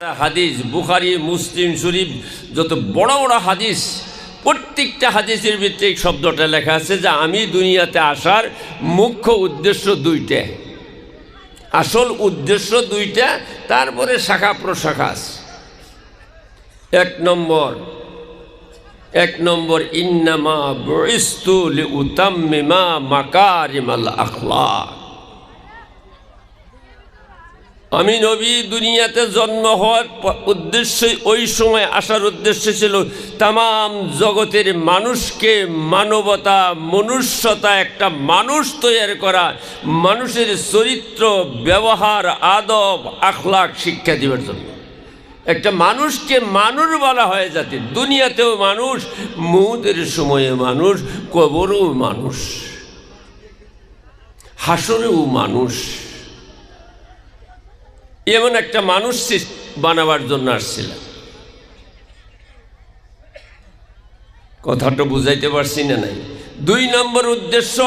হাদিস বুখারী মুসলিম শরীফ যত বড় বড় হাদিস প্রত্যেকটা হাদিসের ভিতরে এই শব্দটা লেখা আছে যে আমি দুনিয়াতে আসার মুখ্য উদ্দেশ্য দুইটা, আসল উদ্দেশ্য দুইটা, তারপরে শাখা প্রশাখা আছে। এক নম্বর ইন্নামা বুইস্তু লিউতাম্মিমা মাকারিমাল আখলাক। আমি নবী দুনিয়াতে জন্ম হওয়ার উদ্দেশ্য, ওই সময় আসার উদ্দেশ্য ছিল তামাম জগতের মানুষকে মানবতা মনুষ্যতা একটা মানুষ তৈরি করা, মানুষের চরিত্র ব্যবহার আদব আখলাক শিক্ষা দেওয়ার জন্য। একটা মানুষকে মানুষ বলা হয় যাতে দুনিয়াতেও মানুষ, মউতের সময়ে মানুষ, কবরেও মানুষ, হাসরেও মানুষ, এমন একটা মানুষ বানাবার জন্য আসছিলাম। কথাটা বুঝাইতে পারছি না নাই? দুই নম্বর উদ্দেশ্য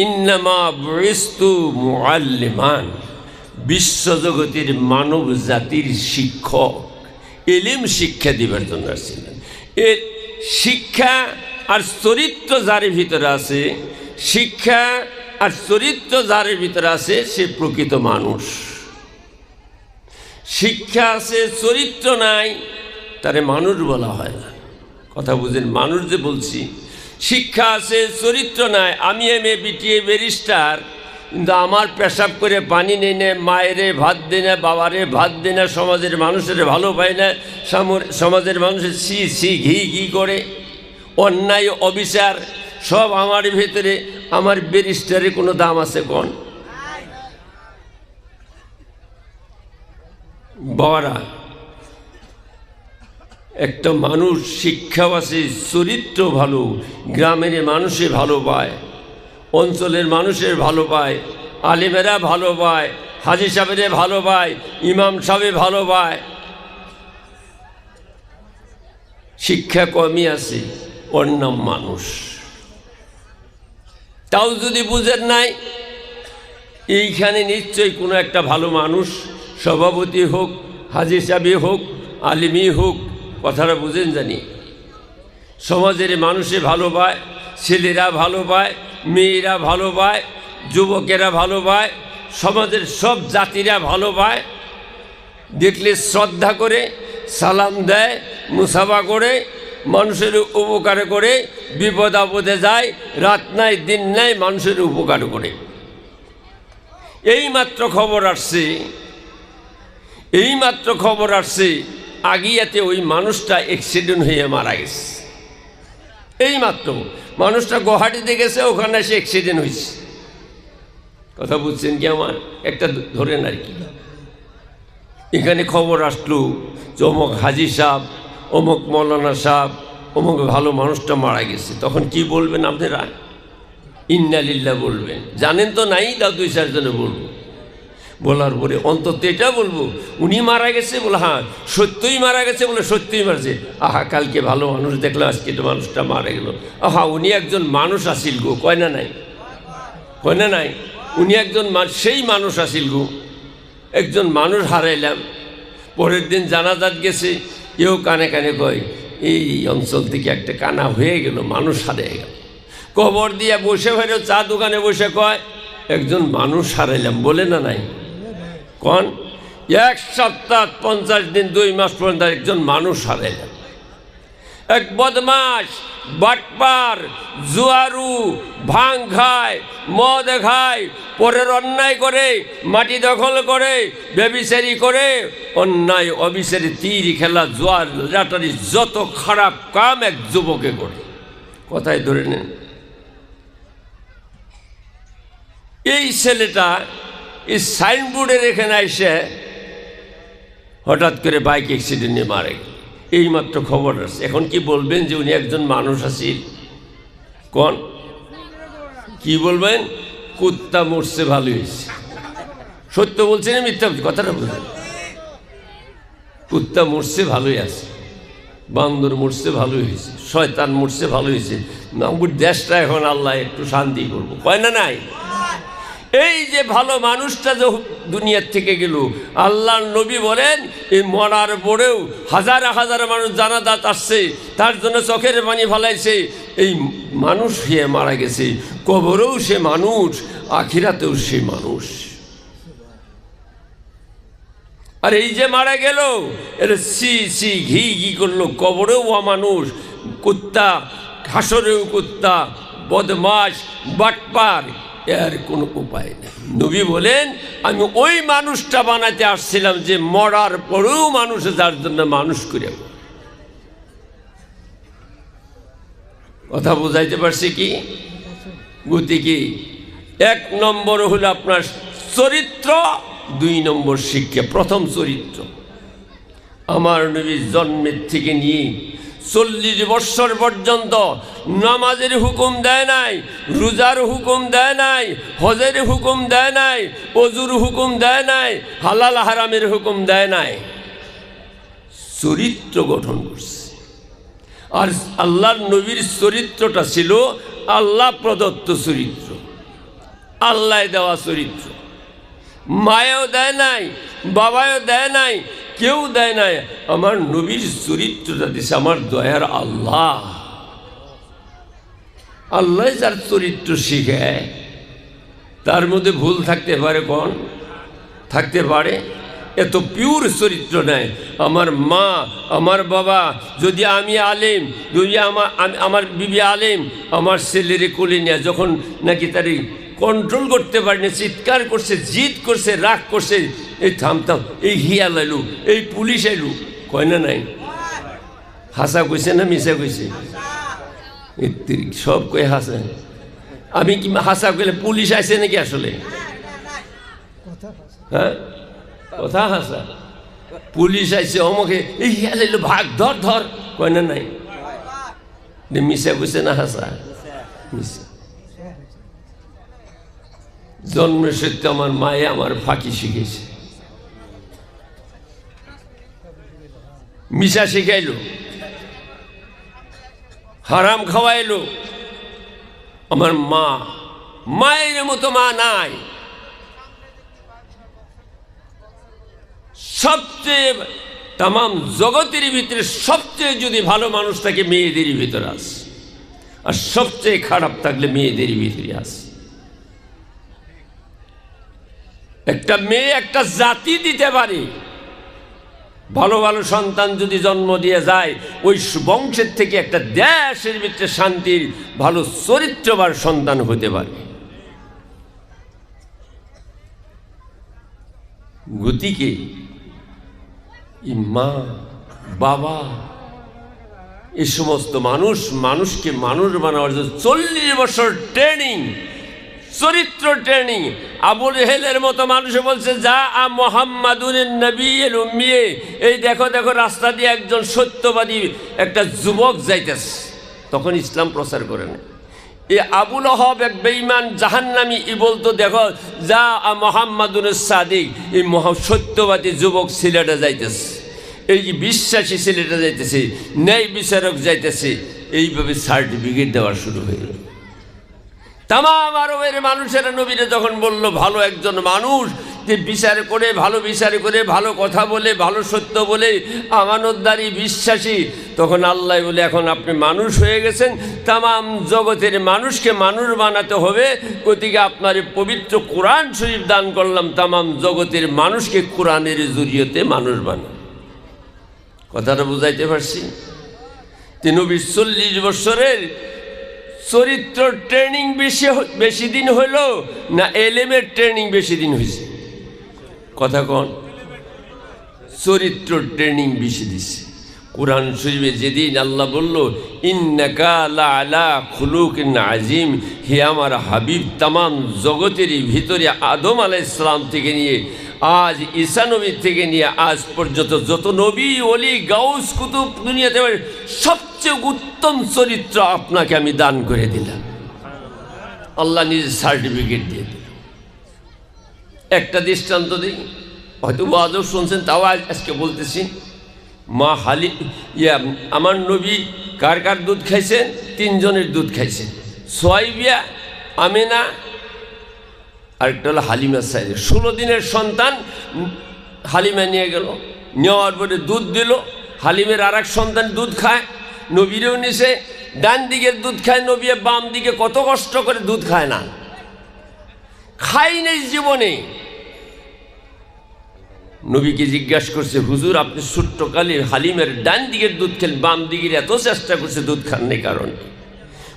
ইন্নামা বুইস্তু মুআল্লিমান, বিশ্বজগতের মানব জাতির শিক্ষক, ইলম শিক্ষা দিবার জন্য আসছিলেন। এর শিক্ষা আর চরিত্র যার ভিতরে আছে, শিক্ষা আর চরিত্র যার ভিতরে আছে সে প্রকৃত মানুষ। শিক্ষা আছে চরিত্র নাই, তারে মানুষ বলা হয় না। কথা বুঝেন? মানুষ যে বলছি, শিক্ষা আছে চরিত্র নাই। আমি এমএ বিটিএ ব্যারিস্টার, কিন্তু আমার পেশাব করে পানি নেই না, মায়েরে ভাত দেয় না, বাবারে ভাত দেয় না, সমাজের মানুষের ভালো পায় না, সমাজের মানুষের সি সি ঘি ঘি করে, অন্যায় অবিচার সব আমার ভেতরে। আমার ব্যারিস্টারের কোনো দাম আছে কোন? বাবারা, একটা মানুষ শিক্ষাও আছে, চরিত্র ভালো, গ্রামের মানুষে ভালো পায়, অঞ্চলের মানুষের ভালো পায়, আলেমেরা ভালো পায়, হাজী সাহেবেরা ভালো পায়, ইমাম সাহেব ভালো পায়। শিক্ষা কমই আছে, ওর নাম মানুষ। তাও যদি বুঝেন নাই, এইখানে নিশ্চয়ই কোনো একটা ভালো মানুষ, সভাপতি হোক, হাজী সাহেব হোক, আলিমই হোক, কথাটা বুঝেন জানি। সমাজের মানুষে ভালো পায়, ছেলেরা ভালো পায়, মেয়েরা ভালো পায়, যুবকেরা ভালো পায়, সমাজের সব জাতিরা ভালো পায়। দেখলে শ্রদ্ধা করে, সালাম দেয়, মুসাফা করে, মানুষের উপকার করে, বিপদ আপদে যায়, রাত নাই দিন নাই মানুষের উপকার করে। এইমাত্র খবর আসছে আগিয়াতে ওই মানুষটা অ্যাক্সিডেন্ট হয়ে মারা গেছে। এইমাত্র মানুষটা গুয়াহাটিতে গেছে, ওখানে এসে অ্যাক্সিডেন্ট হয়েছে। কথা বুঝছেন কি আমার? একটা ধরেন আর কি, এখানে খবর আসলো যে অমুক হাজী সাহেব, অমুক মৌলানা সাহেব, অমুক ভালো মানুষটা মারা গেছে। তখন কি বলবেন আপনারা? ইন্না লিল্লাহ বলবেন। জানেন তো নাই, তাও দুই চারজনে বলবো। বলার পরে অন্তত এটা বলবো, উনি মারা গেছে বলে হ্যাঁ সত্যই মারা গেছে, বলে সত্যই মারছে। আহা, কালকে ভালো মানুষ দেখলাম, আজকে তো মানুষটা মারা গেল। আহা, উনি একজন মানুষ আসিল গো, কয় না নাই? কয় না নাই? উনি একজন সেই মানুষ আসিল গো, একজন মানুষ হারাইলাম। পরের দিন জানাজাত গেছে, এও কানে কানে কয় এই অঞ্চল থেকে একটা কানা হয়ে গেল, মানুষ হারিয়ে গেল। কবর দিয়া বসে হয়ে চা দোকানে বসে কয় একজন মানুষ হারাইলাম, বলে না নাই? কোন 1 সপ্তাহ 50 দিন 2 মাস পর্যন্ত একজন মানুষ হারাইলাম। এক বদমাস, বাটপার, জুয়ারু, ভাং খায়, মদ খায়, পরের অন্যায় করে, মাটি দখল করে, ব্যভিচারী করে, অন্যায় অবিচারী তীর খেলা, জোয়ার লাটারি, যত খারাপ কাম এক যুবকে করে। কথায় ধরে নেন, এই ছেলেটা এই সাইনবোর্ডের এখানে এসে হঠাৎ করে বাইক অ্যাক্সিডেন্টে মারা গেল। এইমাত্র খবর আসছে। এখন কি বলবেন যে উনি একজন মানুষ আছেন? কোন কি বলবেন? কুত্তা মরছে ভালো হয়েছে। সত্য বলছেন মিথ্যা কথাটা বলছেন? কুত্তা মরছে ভালোই আছে, বান্দর মরছে ভালোই হয়েছে, শয়তান মরছে ভালো হয়েছে, আমার দেশটা এখন আল্লাহ একটু শান্তি করবো, কয় না নাই? এই যে ভালো মানুষটা যে দুনিয়ার থেকে গেল, আল্লাহর নবী বলেন এই মরার পরেও হাজার হাজার মানুষ জানাজাত আসছে, তার জন্য চোখের পানি ফেলাইছে। এই মানুষ হয়ে মারা গেছে, কবরেও সে মানুষ, আখিরাতেও সে মানুষ। আর এই যে মারা গেল এর সি সি ঘি ঘি করলো, কবরেও মানুষ, কুত্তা, হাসরেও কুত্তা, বদমাশ, বাটপার, এর কোনো উপায় নেই। নবী বলেন আমি ওই মানুষটা বানাতে আসছিলাম যে মরার পরেও মানুষ, যার জন্য মানুষ করে। কথা বুঝাইতে পারছি কি? গতি কি? 1 নম্বর হলো আপনার চরিত্র, 2 নম্বর শিক্ষা। প্রথম চরিত্র। আমার নবীর জন্মের থেকে নিয়ে 40 বৎসর পর্যন্ত নামাজের হুকুম দেয় নাই, রোজার হুকুম দেয় নাই, হজের হুকুম দেয় নাই, ওযুর হুকুম দেয় নাই, হালাল হারামের হুকুম দেয় নাই, চরিত্র গঠন করছে। আর আল্লাহর নবীর চরিত্রটা ছিল আল্লাহ প্রদত্ত চরিত্র, আল্লাহ দেওয়া চরিত্র। মায়েও দেয় নাই, বাবাও দেয় নাই, কেউ দেয় নাই। আমার নবীর চরিত্রটা দিছে আমার দয়ার আল্লাহ। আল্লাহ যার চরিত্র শিখায় তার মধ্যে ভুল থাকতে পারে? কোন থাকতে পারে? এত পিওর চরিত্র নেয়। আমার মা, আমার বাবা, যদি আমি আলেম, যদি আমার বিবি আলেম, আমার ছেলেরে কোলে নিয়ে যখন নাকি তারই কন্ট্রোল করতে পারেনি, চিৎকার করছে, জিদ করছে, রাগ করছে, এই থামতাম, এই হিয়াল এলু, এই পুলিশ এলু, কয় না নাই? হাসা কইছে না মিশা কইছে? সব কয়ে হাসে। আমি কি হাসা কইলে পুলিশ আইছে নাকি আসলে? হ্যাঁ, কথা হাসা। পুলিশ আইছে, অমকে এই হিয়াল এলু, ভাগ, ধর ধর, কয় না নাই? মিশা কইছে না হাসা? মিশা। জন্মের সত্যি আমার মায়ে আমার ফাঁকি শিখেছে, মিশা শিখাইলো, হারাম খাওয়াইলো। আমার মা, মায়ের মতো মা নাই। সবচেয়ে তাম জগতের ভিতরে সবচেয়ে যদি ভালো মানুষ থাকে মেয়েদের ভিতরে আছে, আর সবচেয়ে খারাপ থাকলে মেয়েদের ভিতরে আছে। একটা মেয়ে একটা জাতি দিতে পারে। ভালো ভালো সন্তান যদি জন্ম দিয়ে যায়, ওই বংশের থেকে একটা দেশের ভিতরে শান্তির ভালো চরিত্রবান সন্তান হতে পারে। গতিকে মা, বাবা, এই সমস্ত মানুষকে মানুষ বানাবার জন্য 40 বছর ট্রেনিং, চরিত্র ট্রেনিং। আবু জেহেলের মতো মানুষে বলছে যা মুহাম্মাদুন নবিয়্যুল উম্মি, এই দেখো দেখো রাস্তা দিয়ে একজন সত্যবাদী একটা যুবক যাইতেছে, তখন ইসলাম প্রচার করে না। এই আবু লহব এক বেঈমান জাহান্নামী, ই বলতো দেখো যা মুহাম্মাদুন সাদিক, এই সত্যবাদী যুবক ছেলেটা যাইতেছে, এই যে বিশ্বাসী ছেলেটা যাইতেছে, ন্যায় বিচারক যাইতেছে। এইভাবে সার্টিফিকেট দেওয়া শুরু হয়ে গেল। তাম আরবের মানুষেরা নবীরে যখন বলল ভালো একজন মানুষ যে বিচার করে, ভালো বিচার করে, ভালো কথা বলে, ভালো সত্য বলে, আমানতদারি, বিশ্বাসী, তখন আল্লাহ বলে এখন আপনি মানুষ হয়ে গেছেন, তাম জগতের মানুষকে মানুষ বানাতে হবে। গতিকে আপনার পবিত্র কোরআন শরীফ দান করলাম, তাম জগতের মানুষকে কোরআনের জরিয়তে মানুষ বানান। কথাটা বুঝাইতে পারছি? নবীর 40 বছরের চরিত্র ট্রেনিং বেশি দিন হইল না এলেমের ট্রেনিং বেশি দিন হয়েছে? কথা কন। চরিত্র ট্রেনিং বেশি দিছে। কোরআন শরীফে যেদিন আল্লাহ বলল ইন্নাকা লাআলা খুলুকিন আযীম, হে আমার হাবিব, তাম জগতের ভিতরে আদম আলাইহিস সালাম থেকে নিয়ে আজ ঈসা নবী থেকে নিয়ে আজ পর্যন্ত যত নবী, ওলি, গাউস, কুতুব দুনিয়াতে সবচেয়ে উত্তম চরিত্র আপনাকে আমি দান করে দিলাম। আল্লাহ নিজে সার্টিফিকেট দিয়ে দিল। একটা দৃষ্টান্ত দিই, হয়তো আজও শুনছেন, তাও আজকে বলতেছি। মা হালি আমার নবী কার কার দুধ খাইছেন? 3 জনের দুধ খাইছেন, সোয়াইবিয়া, আমেনা আরেকটা হলো হালিমা সাইদের 16 দিনের সন্তান হালিমা নিয়ে গেল, নেওয়ার পরে দুধ দিল। হালিমের আর এক সন্তান দুধ খায়, নবীরেও নিছে। ডান দিকের দুধ খায় নবী, বাম দিকে কত কষ্ট করে দুধ খায় না, খাই নেই জীবনে। নবীকে জিজ্ঞাসা করছে, হুজুর আপনি ছোট্টকালের হালিমের ডান দিকের দুধ খেলেন, বাম দিকের এত চেষ্টা করছে দুধ খান নাই কারণ?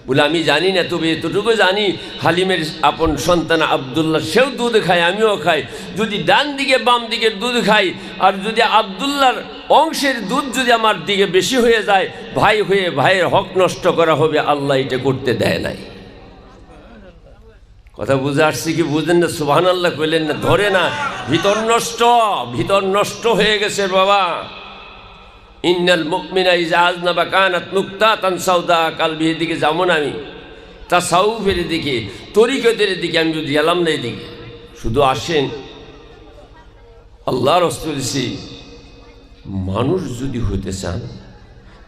বলে আমি জানি না, তবে এতটুকু জানি হালিমের আপন সন্তান আব্দুল্লাহ সেও দুধ খায়, আমিও খাই। যদি ডান দিকে বাম দিকের দুধ খাই, আর যদি আব্দুল্লাহর অংশের দুধ যদি আমার দিকে বেশি হয়ে যায়, ভাই হয়ে ভাইয়ের হক নষ্ট করা হবে, আল্লাহ এটা করতে দেয় নাই। কথা বুঝে আসছি কি বুঝেন না? সুবহানাল্লাহ কইলেন না? ধরে না, ভিতর নষ্ট হয়ে গেছে বাবা। ইন্নাল মুমিনা ইযা আযনাবা কানাত নুক্তাতান সাউদা কালবি। দিকে যেমন আমি তাসাউফের দিকে, তরিকতের দিকে আমি যদি গেলাম না, এদিকে শুধু আসেন আল্লাহ রাসূল মানুষ যদি হতে চান,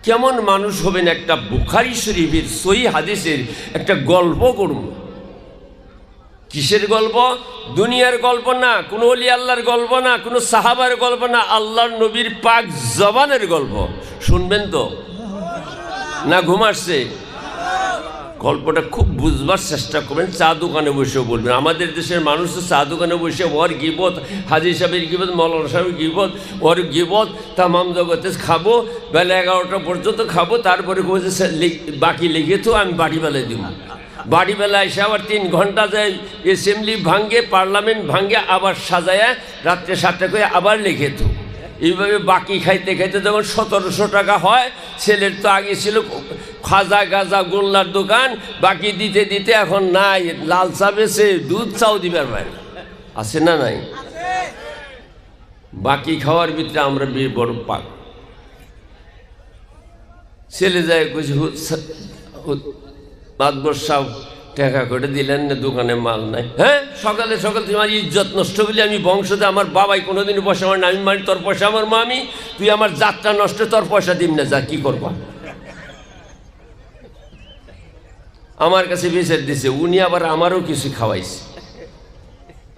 কেমন মানুষ হবেন? একটা বুখারী শরীফের সহিহ হাদিসের একটা গল্প করব। কিসের গল্প? দুনিয়ার গল্প না, কোনো ওলি আল্লাহর গল্প না, কোনো সাহাবার গল্প না, আল্লাহর নবীর পাক জবানের গল্প। শুনবেন তো না? ঘুম আসছে? গল্পটা খুব বুঝবার চেষ্টা করবেন, চা দোকানে বসেও বলবেন। আমাদের দেশের মানুষ তো চা দোকানে বসে ওর গিবত, হাজী সাহেবের গিবত, মৌলানা সাহেবের গিবত, ওর গিবত তামাম জগতে খাবো, বেলা 11টা পর্যন্ত খাবো, তারপরে বাকি লিখে তো আমি বাড়িবেলায় দিব। বাড়িবেলা এসে আবার 3 ঘন্টা যায়, অ্যাসেম্বলি ভাঙ্গে, পার্লামেন্ট ভাঙ্গে, আবার সাজায়া রাত্রে 7টা করে আবার লিখে তো। এইভাবে বাকি খাইতে খাইতে যখন 1700 টাকা হয়, ছেলের তো আগে ছিল খাজা গাজা গোল্লার দোকান, বাকি দিতে দিতে এখন নাই, লাল চা বেছে, দুধ চাও দিবার বাইরে আছে না নাই? বাকি খাওয়ার ভিতরে আমরা বড় পাক। ছেলে যায় কইছে, মাতবর সাহেব টাকা করে দিলেন না, দোকানে মাল নাই। হ্যাঁ, সকালে সকাল তোমার ইজ্জত নষ্ট বলে আমি বংশতে, আমার বাবাই কোনোদিন পয়সা আমার না, আমি মানি তোর পয়সা আমার মা, আমি তুই আমার যাত্রা নষ্ট, তোর পয়সা দিম না, যা কি করবা? আমার কাছে বিচার দিছে, উনি আবার আমারও কিছু খাওয়াইছে,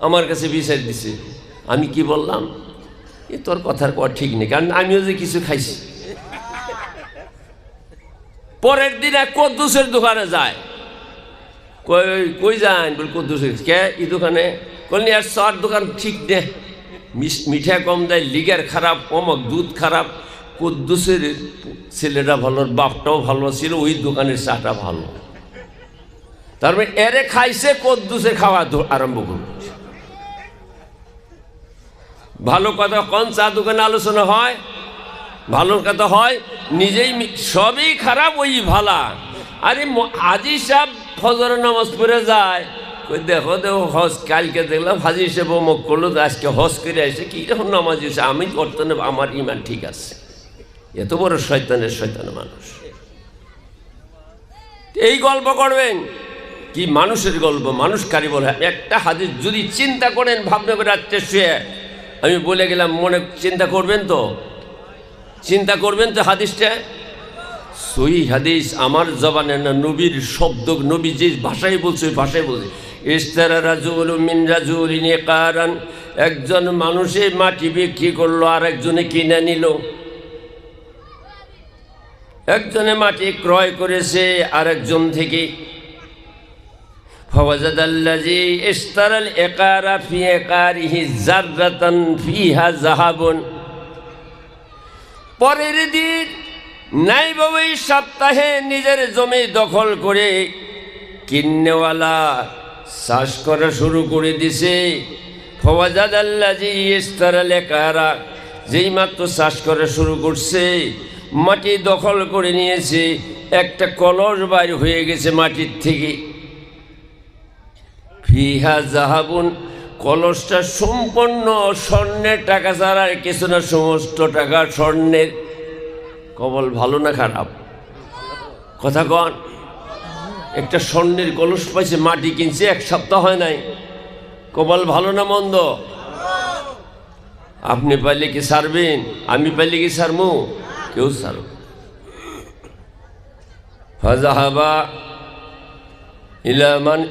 আমার কাছে বিচার দিছে। আমি কি বললাম, এ তোর কথার পর ঠিক নেই, কারণ আমিও যে কিছু খাইছি। পরের দিন এক কদ্দুসের দোকানে যায়, কই যান? বল কদ্দুসের। কে এই দোকানে? বলনি আর চার দোকান ঠিক নে, মিঠা কম দেয়, লিগার খারাপ, অমক দুধ খারাপ। কদ্দুসের ছেলেটা ভালো, বাপটাও ভালো ছিল, ওই দোকানের চাটা ভালো। তারপরে এরে খাইছে, কদ্দুসে খাওয়া আরম্ভ করল। ভালো কথা কোন চা দোকানে আলোচনা হয়? ভালো কথা হয়, নিজেই সবই খারাপ, ওই ভালা। আরে হাজী সাহেব ফজর নামাজ পড়ে যায়, ওই দেখো দেখো হজ, কালকে দেখলাম হাজী সাহেব অমুক করলো, আজকে হজ করে আসে, কি রকম নামাজ হয়েছে? আমি করতে না, আমার ইমান ঠিক আছে। এত বড় শয়তানের মানুষ। এই গল্প করবেন কি? মানুষের গল্প, মানুষ কারিগর। একটা হাদিস যদি চিন্তা করেন, ভাবনা করে রাত্রে শুয়ে, আমি বলে গেলাম, মনে চিন্তা করবেন তো, চিন্তা করবেন তো। হাদিসটা সহিহ হাদিস, আমার জবানে না, নবীর শব্দ, নবী যে ভাষায় বলছে ওই ভাষায় বলছে। ইশতারা রাজুল মিন রাজুলিন ইকারান, একজন মানুষে মাটি বিক্রি করলো, আর একজনে কিনে নিল। একজনে মাটি ক্রয় করেছে আরেকজন থেকে। ফাওয়াজাদাল্লাযী ইশতারাল ইকারা ফি ইকারিহি যাররাতান ফিহা যাহাবুন। পরের দিন নাই বাবা, সপ্তাহে নিজের জমি দখল করে কিন্নেওয়ালা চাষ করা শুরু করে দিছে। ফাওয়াজাদাল্লাযী ইশতারাল ইকারা, যেই মাত্র চাষ করা শুরু করছে, মাটি দখল করে নিয়েছে, একটা কলস বাইর হয়ে গেছে মাটির থেকে। ফিহা যাহাবুন, কলসটা সম্পূর্ণ স্বর্ণের, টাকা ছাড়া আর কিছু না, সমস্ত টাকা স্বর্ণের। কবল ভালো না খারাপ? কথা কন। একটা স্বর্ণের কলস পাইছে, মাটি কিনছে, 1 সপ্তাহ হয় নাই। কবল ভালো না মন্দ? আপনি পাইলে কি ছাড়বেন? আমি পাইলে কি ছাড়বো? কেউ ছাড়ব। ফাযাহাবা ইলা মান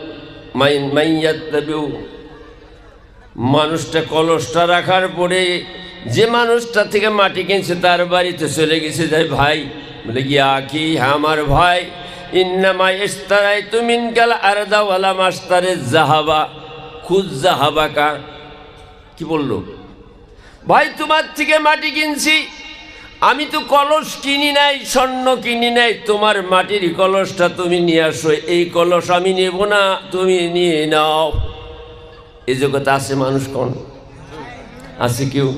ইয়াত্তাবিউ মানুষটা কলসটা রাখার পরে যে মানুষটা থেকে মাটি কিনছে তার বাড়িতে চলে গেছে, যাই ভাই বলে গিয়া কি, হ্যাঁ আমার ভাই, ইন্নামা ইশতারাইতু মিনকাল আরদা ওয়ালা মাশতারে যাহাবা খুদ যাহাবাকা। কি বললো? ভাই তোমার থেকে মাটি কিনছি, আমি তো কলস কিনি নাই, স্বর্ণ কিনি নাই, তোমার মাটির কলসটা তুমি নিয়ে আসো, এই কলস আমি নেব না, তুমি নিয়ে নাও। এই জগতে আছে মানুষ কোন আছে কেউ?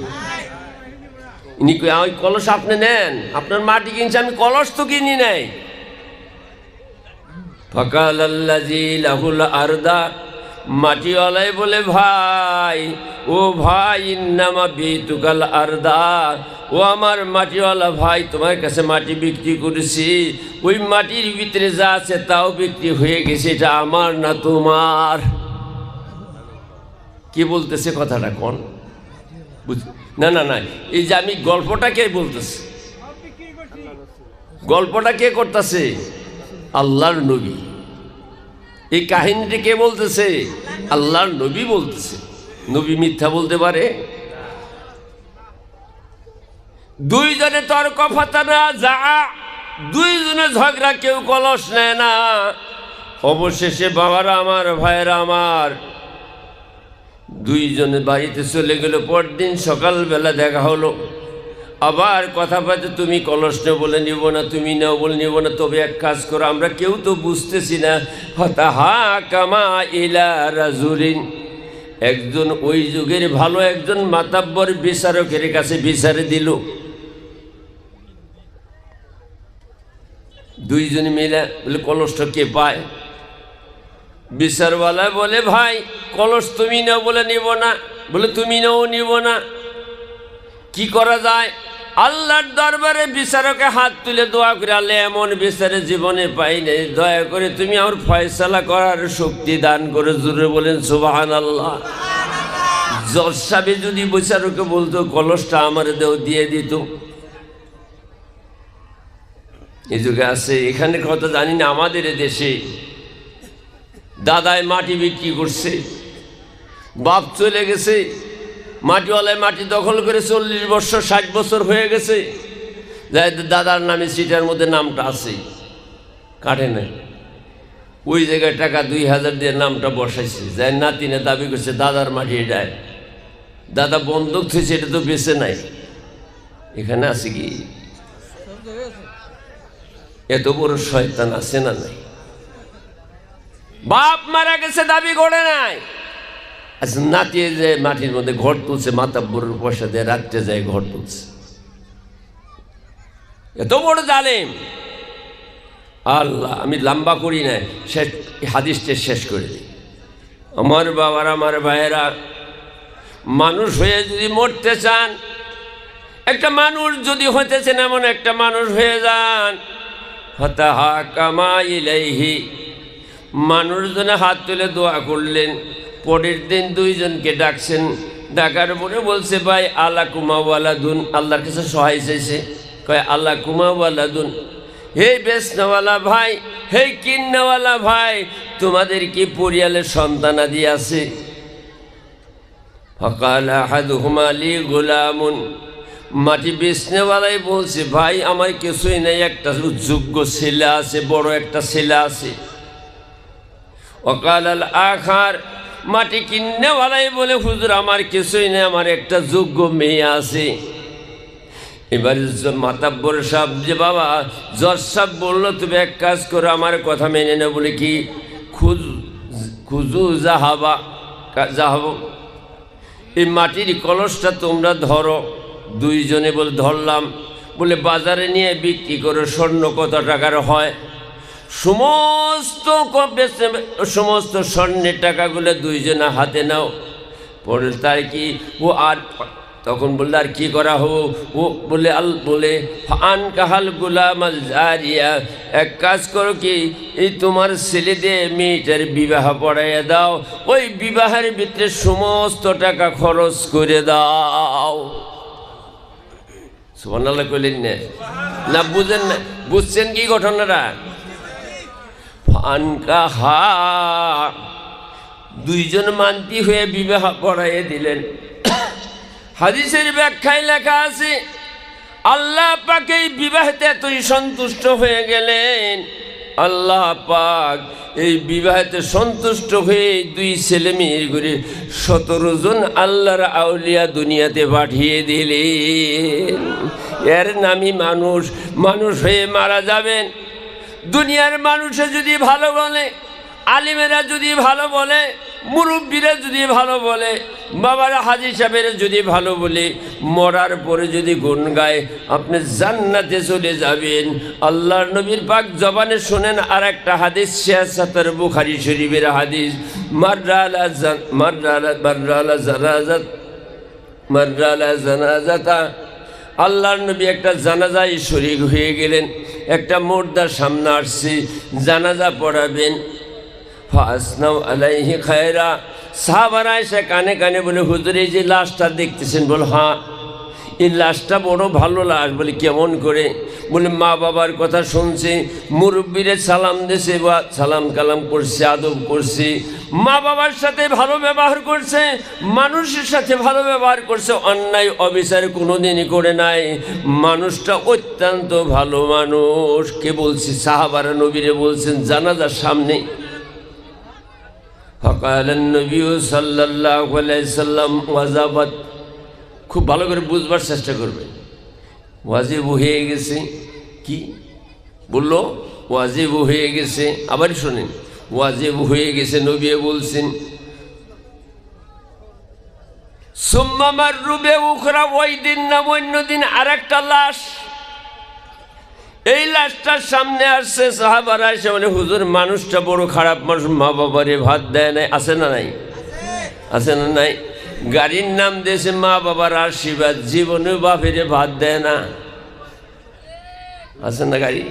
ইনি ওই কলস আপনি নেন, আপনার মাটি কিনছে, আমি কলস তো কিনি নাই। ফাকালাল্লাযী লাহুল আরদা, মাটিওয়ালাই বলে ভাই, ও ভাই, ইন্নামা বিতুকাল আরদা, ও আমার মাটিওয়ালা ভাই, তোমার কাছে মাটি বিক্রি করেছি, ওই মাটির ভিতরে যা আছে তাও বিক্রি হয়ে গেছে, এটা আমার না তোমার। কি বলতেছে কথাটা কোন? না না না, এই যে আমি গল্পটা কে বলতেছি, গল্পটা কে করতেছে? আল্লাহর নবী। এই কাহিনীটি কে বলতেছে? আল্লাহর নবী বলতেছে। নবী মিথ্যা বলতে পারে? দুইজনে তর্ক ফাতানা যা, দুইজনে ঝগড়া, কেউ কলস নেয় না। অবশেষে বাবারা আমার, ভাইয়েরা আমার, দুইজনে বাড়িতে চলে গেল। পরদিন সকালবেলা দেখা হলো, আবার কথা পাতে, তুমি কলস নেও বলে নিব না, তুমি নাও বলে নিব না, তবে এক কাজ করো, আমরা কেউ তো বুঝতেছি না। ফাতাহা কামা ইলা রাজুলিন, একজন ওই যুগের ভালো একজন মাতাব্বর বিচারকের কাছে বিচারে দিল। দুইজনে মিলে বলে কলসটা কে পায়? বিচারওয়ালা বলে ভাই কলস তুমি নাও বলে নিব না, বলে তুমি নাও নিব না, কি করা যায়? আল্লাহর দরবারে বিচারকে হাত তুলে দোয়া করে, আল্লাহ এমন বিচারে জীবনে পাই নাই, দয়া করে তুমি আমার ফয়সালা করার শক্তি দান করে। জোরে বলেন সুবহানাল্লাহ। জজ সাহেব যদি বিচারকে বলতো কলসটা আমার দেও, দিয়ে দিত। এই যুগে আছে, এখানে কথা জানি না, আমাদের দেশে দাদায় মাটি বিক্রি করছে, বাপ চলে গেছে, মাটিওয়ালায় মাটি দখল করে 40 বছর 60 বছর হয়ে গেছে, যাই দাদার নামে সিটার মধ্যে নামটা আছে, কাটে না। ওই জায়গায় টাকা 2000 দিয়ে নামটা বসাইছে, যাই নাতিনে দাবি করছে দাদার মাটি এটায়, দাদা বন্ধক থয়েছে, এটা তো বেঁচে নাই। এখানে আছে কি এত বড় শয়তান আছে না নাই? বাপ মারা গেছে, দাবি করে নাই। আচ্ছা, নাতি যে মাটির মধ্যে ঘর তুলছে, মাতাব্বরের পয়সা দিয়ে রাত্রে যায় ঘর তুলছে, এত বড় জালেম। আল্লাহ, আমি লম্বা করি না, শেষ হাদিসটা শেষ করে দিই। আমার বাবার, আমার ভাইয়েরা, মানুষ হয়ে যদি মরতে চান, একটা মানুষ যদি হইতেছেন, এমন একটা মানুষ হয়ে যান। ফাতাহা কামা ইলাইহি, মানুষজনে হাত তুলে দোয়া করলেন। পরের দিন দুইজনকে ডাকছেন, ডাকার পরে বলছে ভাই আল্লাহ কুমা ওয়ালাদুন, আল্লাহর কাছে সহায় চাইছে। কয় আল্লাহ কুমা ওয়ালাদুন, হে বেচনাওয়ালা ভাই, হে কিন্নাওয়ালা ভাই, তোমাদের কি পরিয়ালের সন্তানাদি আছে? ফাকাল আহাদুহুমা লি গুলামুন, মাটি বেচনেওয়ালাই বলছে ভাই আমার কিছুই নেই, একটা যোগ্য ছেলে আছে, বড় একটা ছেলে আছে। ওয়াকাল আল আখার, মাটি কিন্নেওয়ালাই বলে হুজুর আমার কিছুই নেই, আমার একটা যোগ্য মেয়ে আছে। এবার মাতাব্বর সাহেব যে বাবা জজ সাহেব বললো তুমি এক কাজ করো, আমার কথা মেনে না, বলে কি খুজু যাহাবা যাহাব, এই মাটির কলসটা তোমরা ধরো। দুইজনে বলে ধরলাম, বলে বাজারে নিয়ে বিক্রি করে স্বর্ণ কত টাকার হয়? সমস্ত স্বর্ণের টাকাগুলো দুইজনে হাতে নাও। পরে তার কি ও আর তখন বললে আর কি করা হবো? ও বলে বলে আন কাহাল গুলামাল জারিয়া, এক কাজ করো কি, এই তোমার ছেলে দিয়ে মেয়েটার বিবাহ পড়াইয়া দাও, ওই বিবাহের ভিতরে সমস্ত টাকা খরচ করে দাও। সুবহানাল্লাহ কইলেন না? বুঝেন না? বুঝছেন কি ঘটনাটা? ফানকাহা, দুইজন মান্তি হয়ে বিবাহ পড়াইয়ে দিলেন। হাদিসের ব্যাখ্যায় লেখা আছে আল্লাহ পাক এই বিবাহতে এতই সন্তুষ্ট হয়ে গেলেন, আল্লাহ পাক এই বিবাহতে সন্তুষ্ট হয়ে দুই ছেলে মেয়ের করে 17 জন আল্লাহর আউলিয়া দুনিয়াতে পাঠিয়ে দিলেন। এর নামই মানুষ। মানুষ হয়ে মারা যাবেন। দুনিয়ার মানুষে যদি ভালো বলে, আলিমেরা যদি ভালো বলে, মুরব্বীরা যদি ভালো বলে, বাবারা হাজী সাহেবেরা যদি ভালো বলে, মরার পরে যদি গুণ গায়, আপনি জান্নাতে চলে যাবেন। আল্লাহর নবীর পাক জবানে শোনেন আর একটা হাদিস, সিয়াসাতের বুখারী শরীফের হাদিস, মাররালা জানাজাতা। আল্লাহর নবী একটা জানাজায় শরীক হয়ে গেলেন। একটা মুর্দার সামনে আসছে, জানাজা পড়াবেন। ফাসনাউ আলাইহি খায়রা। সাহাবারা এসে কানে কানে বলে, হুজুর এই যে লাশটা দেখতেছেন? বল হ্যাঁ, এই লাশটা বড় ভালো লাশ। বলে কেমন করে? বলে মা বাবার কথা শুনছে, মুরব্বীরে সালাম দিয়েছে, বা সালাম কালাম করছে, আদব করছে, মা বাবার সাথে ভালো ব্যবহার করছে, মানুষের সাথে ভালো ব্যবহার করছে, অন্যায় অবিচার কোনোদিনই করে নাই। মানুষটা অত্যন্ত ভালো মানুষ। কে বলছি? সাহাবারা নবীরে বলছেন জানাজার সামনে। ফাকালান নবী সাল্লাল্লাহু আলাইহি সাল্লাম ওয়াজাবাত। খুব ভালো করে বুঝবার চেষ্টা করবেন। ওয়াজিব হয়ে গেছে। কি বললো? ওয়াজিব হয়ে গেছে। আবার শোনেন, ওয়াজিব হয়ে গেছে। নবী বলছেন সুম্মা মাররু বিউখরা, ওই দিন না অন্য দিন আরেকটা লাশ। এই লাশটার সামনে আসছে। সাহাবারা এসে বলে, হুজুর মানুষটা বড় খারাপ মানুষ, মা বাবারে ভাত দেয় নাই। আছে না নাই? আছে না নাই? গাড়ির নাম দিয়েছে মা বাবার আশীর্বাদ, জীবনে বাপেরে ভাত দেয় না। আছে না গাড়ি?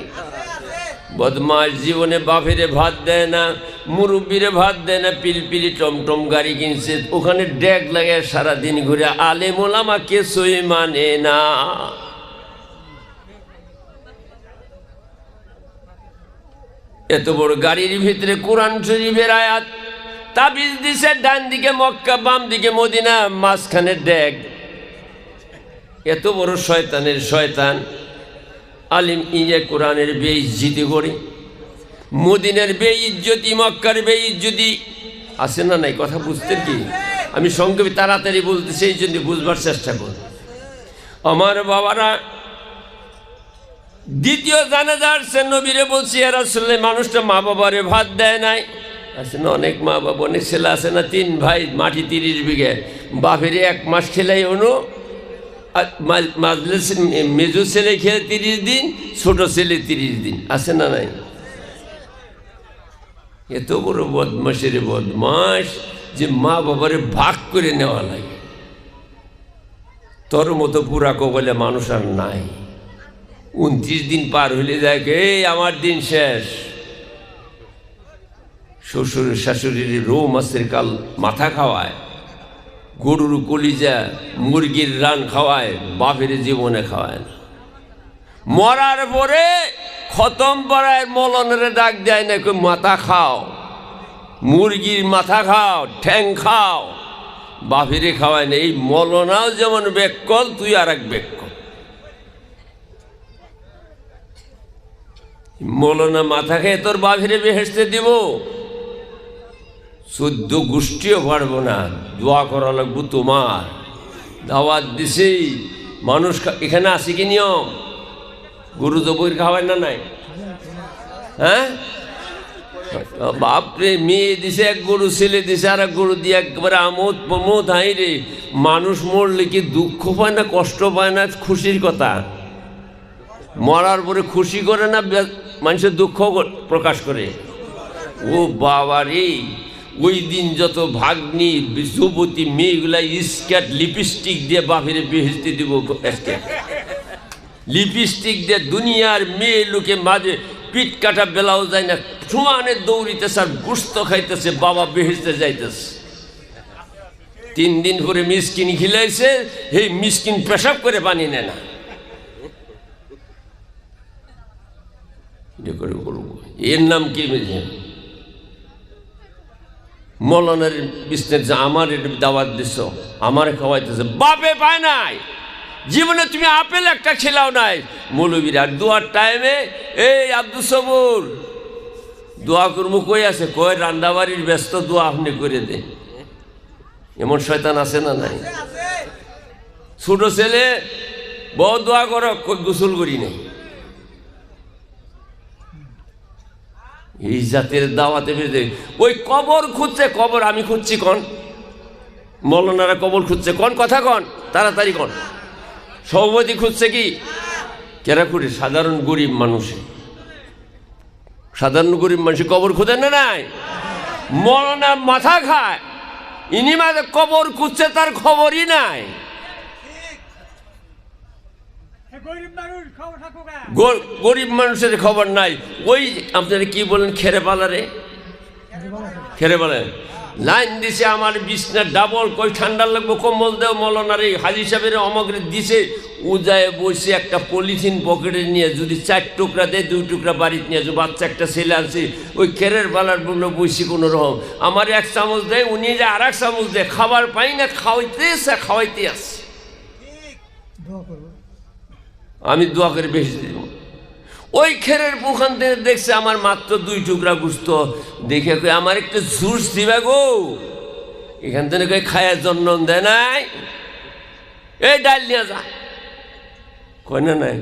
বদমাস জীবনে বাপেরে ভাত দেয় না, মুরব্বীরে ভাত দেয় না। পিলপিলি টমটম গাড়ি কিনছে, ওখানে ড্যাগ লাগে সারাদিন ঘুরে। আলেম ওলামা কিছুই মানে না। এত বড় গাড়ির ভিতরে কোরআন শরীফের আয়াত, তাবিজ দিছে, ডান দিকে মক্কা, বাম দিকে মদিনা, মাঝখানে ড্যাগ। এত বড় শয়তানের শয়তান। আলিম ইয়ে কোরআনের বেইজ্জতি করে, মদিনার বেইজ্জতি, মক্কার বেইজ্জতি। আছে না নাই? কথা বুঝতে কি? আমি সংক্ষেপে তাড়াতাড়ি বলতেছি, এই জন্য বুঝবার চেষ্টা করি। আমার বাবারা দ্বিতীয় জানাজা আসছে, নবীরে বলছি ইয়া রাসূলুল্লাহ মানুষটা মা বাবারে ভাত দেয় নাই। আছে না অনেক মা বাবা, অনেক ছেলে আছে না, 3 ভাই, মাটি 30 বিঘে, বাপেরে 1 মাস খেলাই অনু, মেজো ছেলে খেয়ে 30 দিন, ছোট ছেলে 30 দিন। আছে না নাই? এত বড় বদমাশের বদমাস যে মা বাবারে ভাগ করে নেওয়া লাগে। তোর মতো পুরা কবলে মানুষ আর নাই। 29 দিন পার হইলে দেখে এই আমার দিন শেষ। শ্বশুর শাশুড়ির রৌ মাছের কাল মাথা খাওয়ায়, গরুর কলিজা মুরগির রান খাওয়ায়, বাপের জীবনে খাওয়ায় না। মরার পরে খতম পড়ায় মলনের ডাক দেয় না, মাথা খাও, মুরগির মাথা খাও, ঠ্যাং খাও, বাপেরে খাওয়ায় না। এই মলনাও যেমন বেকল, তুই আর এক বেকল। মৌলানা মাথা খেয়ে তোর বাপেরে বেহেশতে দিব? 14 গোষ্ঠীও পারবো না। দোয়া করা লাগবো তোমার। দাওয়াত দিছি মানুষ। এখানে আসি কি নিয়ম? গরু জবর খাওয়ায় না নাই? হ্যাঁ বাপরে, মেয়ে দিছে এক গরু, ছেলে দিছে আর এক গরু দিয়ে একবারে আমোদ প্রমোদ। হাই রে, মানুষ মরলে কি দুঃখ পায় না, কষ্ট পায় না? খুশির কথা। মরার পরে খুশি করে না, মানুষের দুঃখ প্রকাশ করে। ও বাবা রে, ওই দিন যত ভাগ্নি যুবতী মেয়েগুলা স্কেট লিপস্টিক দিয়ে বাপেরে বেহেশতে দিব। লিপস্টিক দিয়ে দুনিয়ার মেয়ে লোকে মাঝে পিঠ কাটা বেলাও যায় না, সমানে দৌড়িতেছে আর গুস্ত খাইতেছে, বাবা বেহেশতে যাইতেছে। 3 দিন পরে মিসকিন খিলাইছে, এই মিসকিন পেশাব করে পানি নেয় না। এর নাম কি? মৌলানার বিষ্ণের যে আমার এটা দাওয়াত দিছ, আমার খাওয়াইতেছে, বাপে পায় নাই, জীবনে তুমি আপেল একটা খেলাও নাই। মৌলবীর আর দোয়ার টাইমে এই আব্দুল সবুর দোয়া করবো কই আছে, কই রান্নাবাড়ির ব্যস্ত, দোয়া আপনি করে দে। এমন শয়তান আছে না নাই? ছোট ছেলে বউ দোয়া করো, কই গোসল করি নাই। এই জাতের দাওয়াতে বেঁধে ওই কবর খুঁজছে, কবর আমি খুঁজছি কন, মৌলানারা কবর খুঁজছে কন, কথা কন তাড়াতাড়ি কন। সভাপতি খুঁজছে কি কেরা করে? সাধারণ গরিব মানুষে, সাধারণ গরিব মানুষ কবর খুঁজে না নাই? মৌলানা মাথা খায়, ইনি মাঝে কবর খুঁজছে, তার খবরই নাই। গরিব মানুষের খবর নাই। ওই আপনারা কি বলেন, খেরে পালারে, খেরে পালারে লাইন দিছে, আমার বিছনা ডাবল, কই ঠান্ডা লাগবো, কম্বল দেও। মৌলানার এই হাজি সাহেবের অমগ্রে দিছে, উজায় বসে একটা পলিথিন পকেটে নিয়ে যদি 4 টুকরা দেয়, 2 টুকরা বাড়িতে নিয়ে যে বাচ্চা একটা ছেলে আছে, ওই খেরের পালার বললো বসি কোনো রকম, আমার 1 চামচ দেয়, উনি যে আর 1 চামচ দেয়, খাবার পাই না, খাওয়াইতে আসে। আমি দোয়া করে বেশি দিব। ওই খেরের ওখান থেকে দেখছে আমার মাত্র 2 টুকরা গুস্ত, দেখে আমার একটু জুস দিবা গো, এখান থেকে খায়ের জন্য দেয় নাই, এই ডাল নিয়ে যা, কয় না নাই?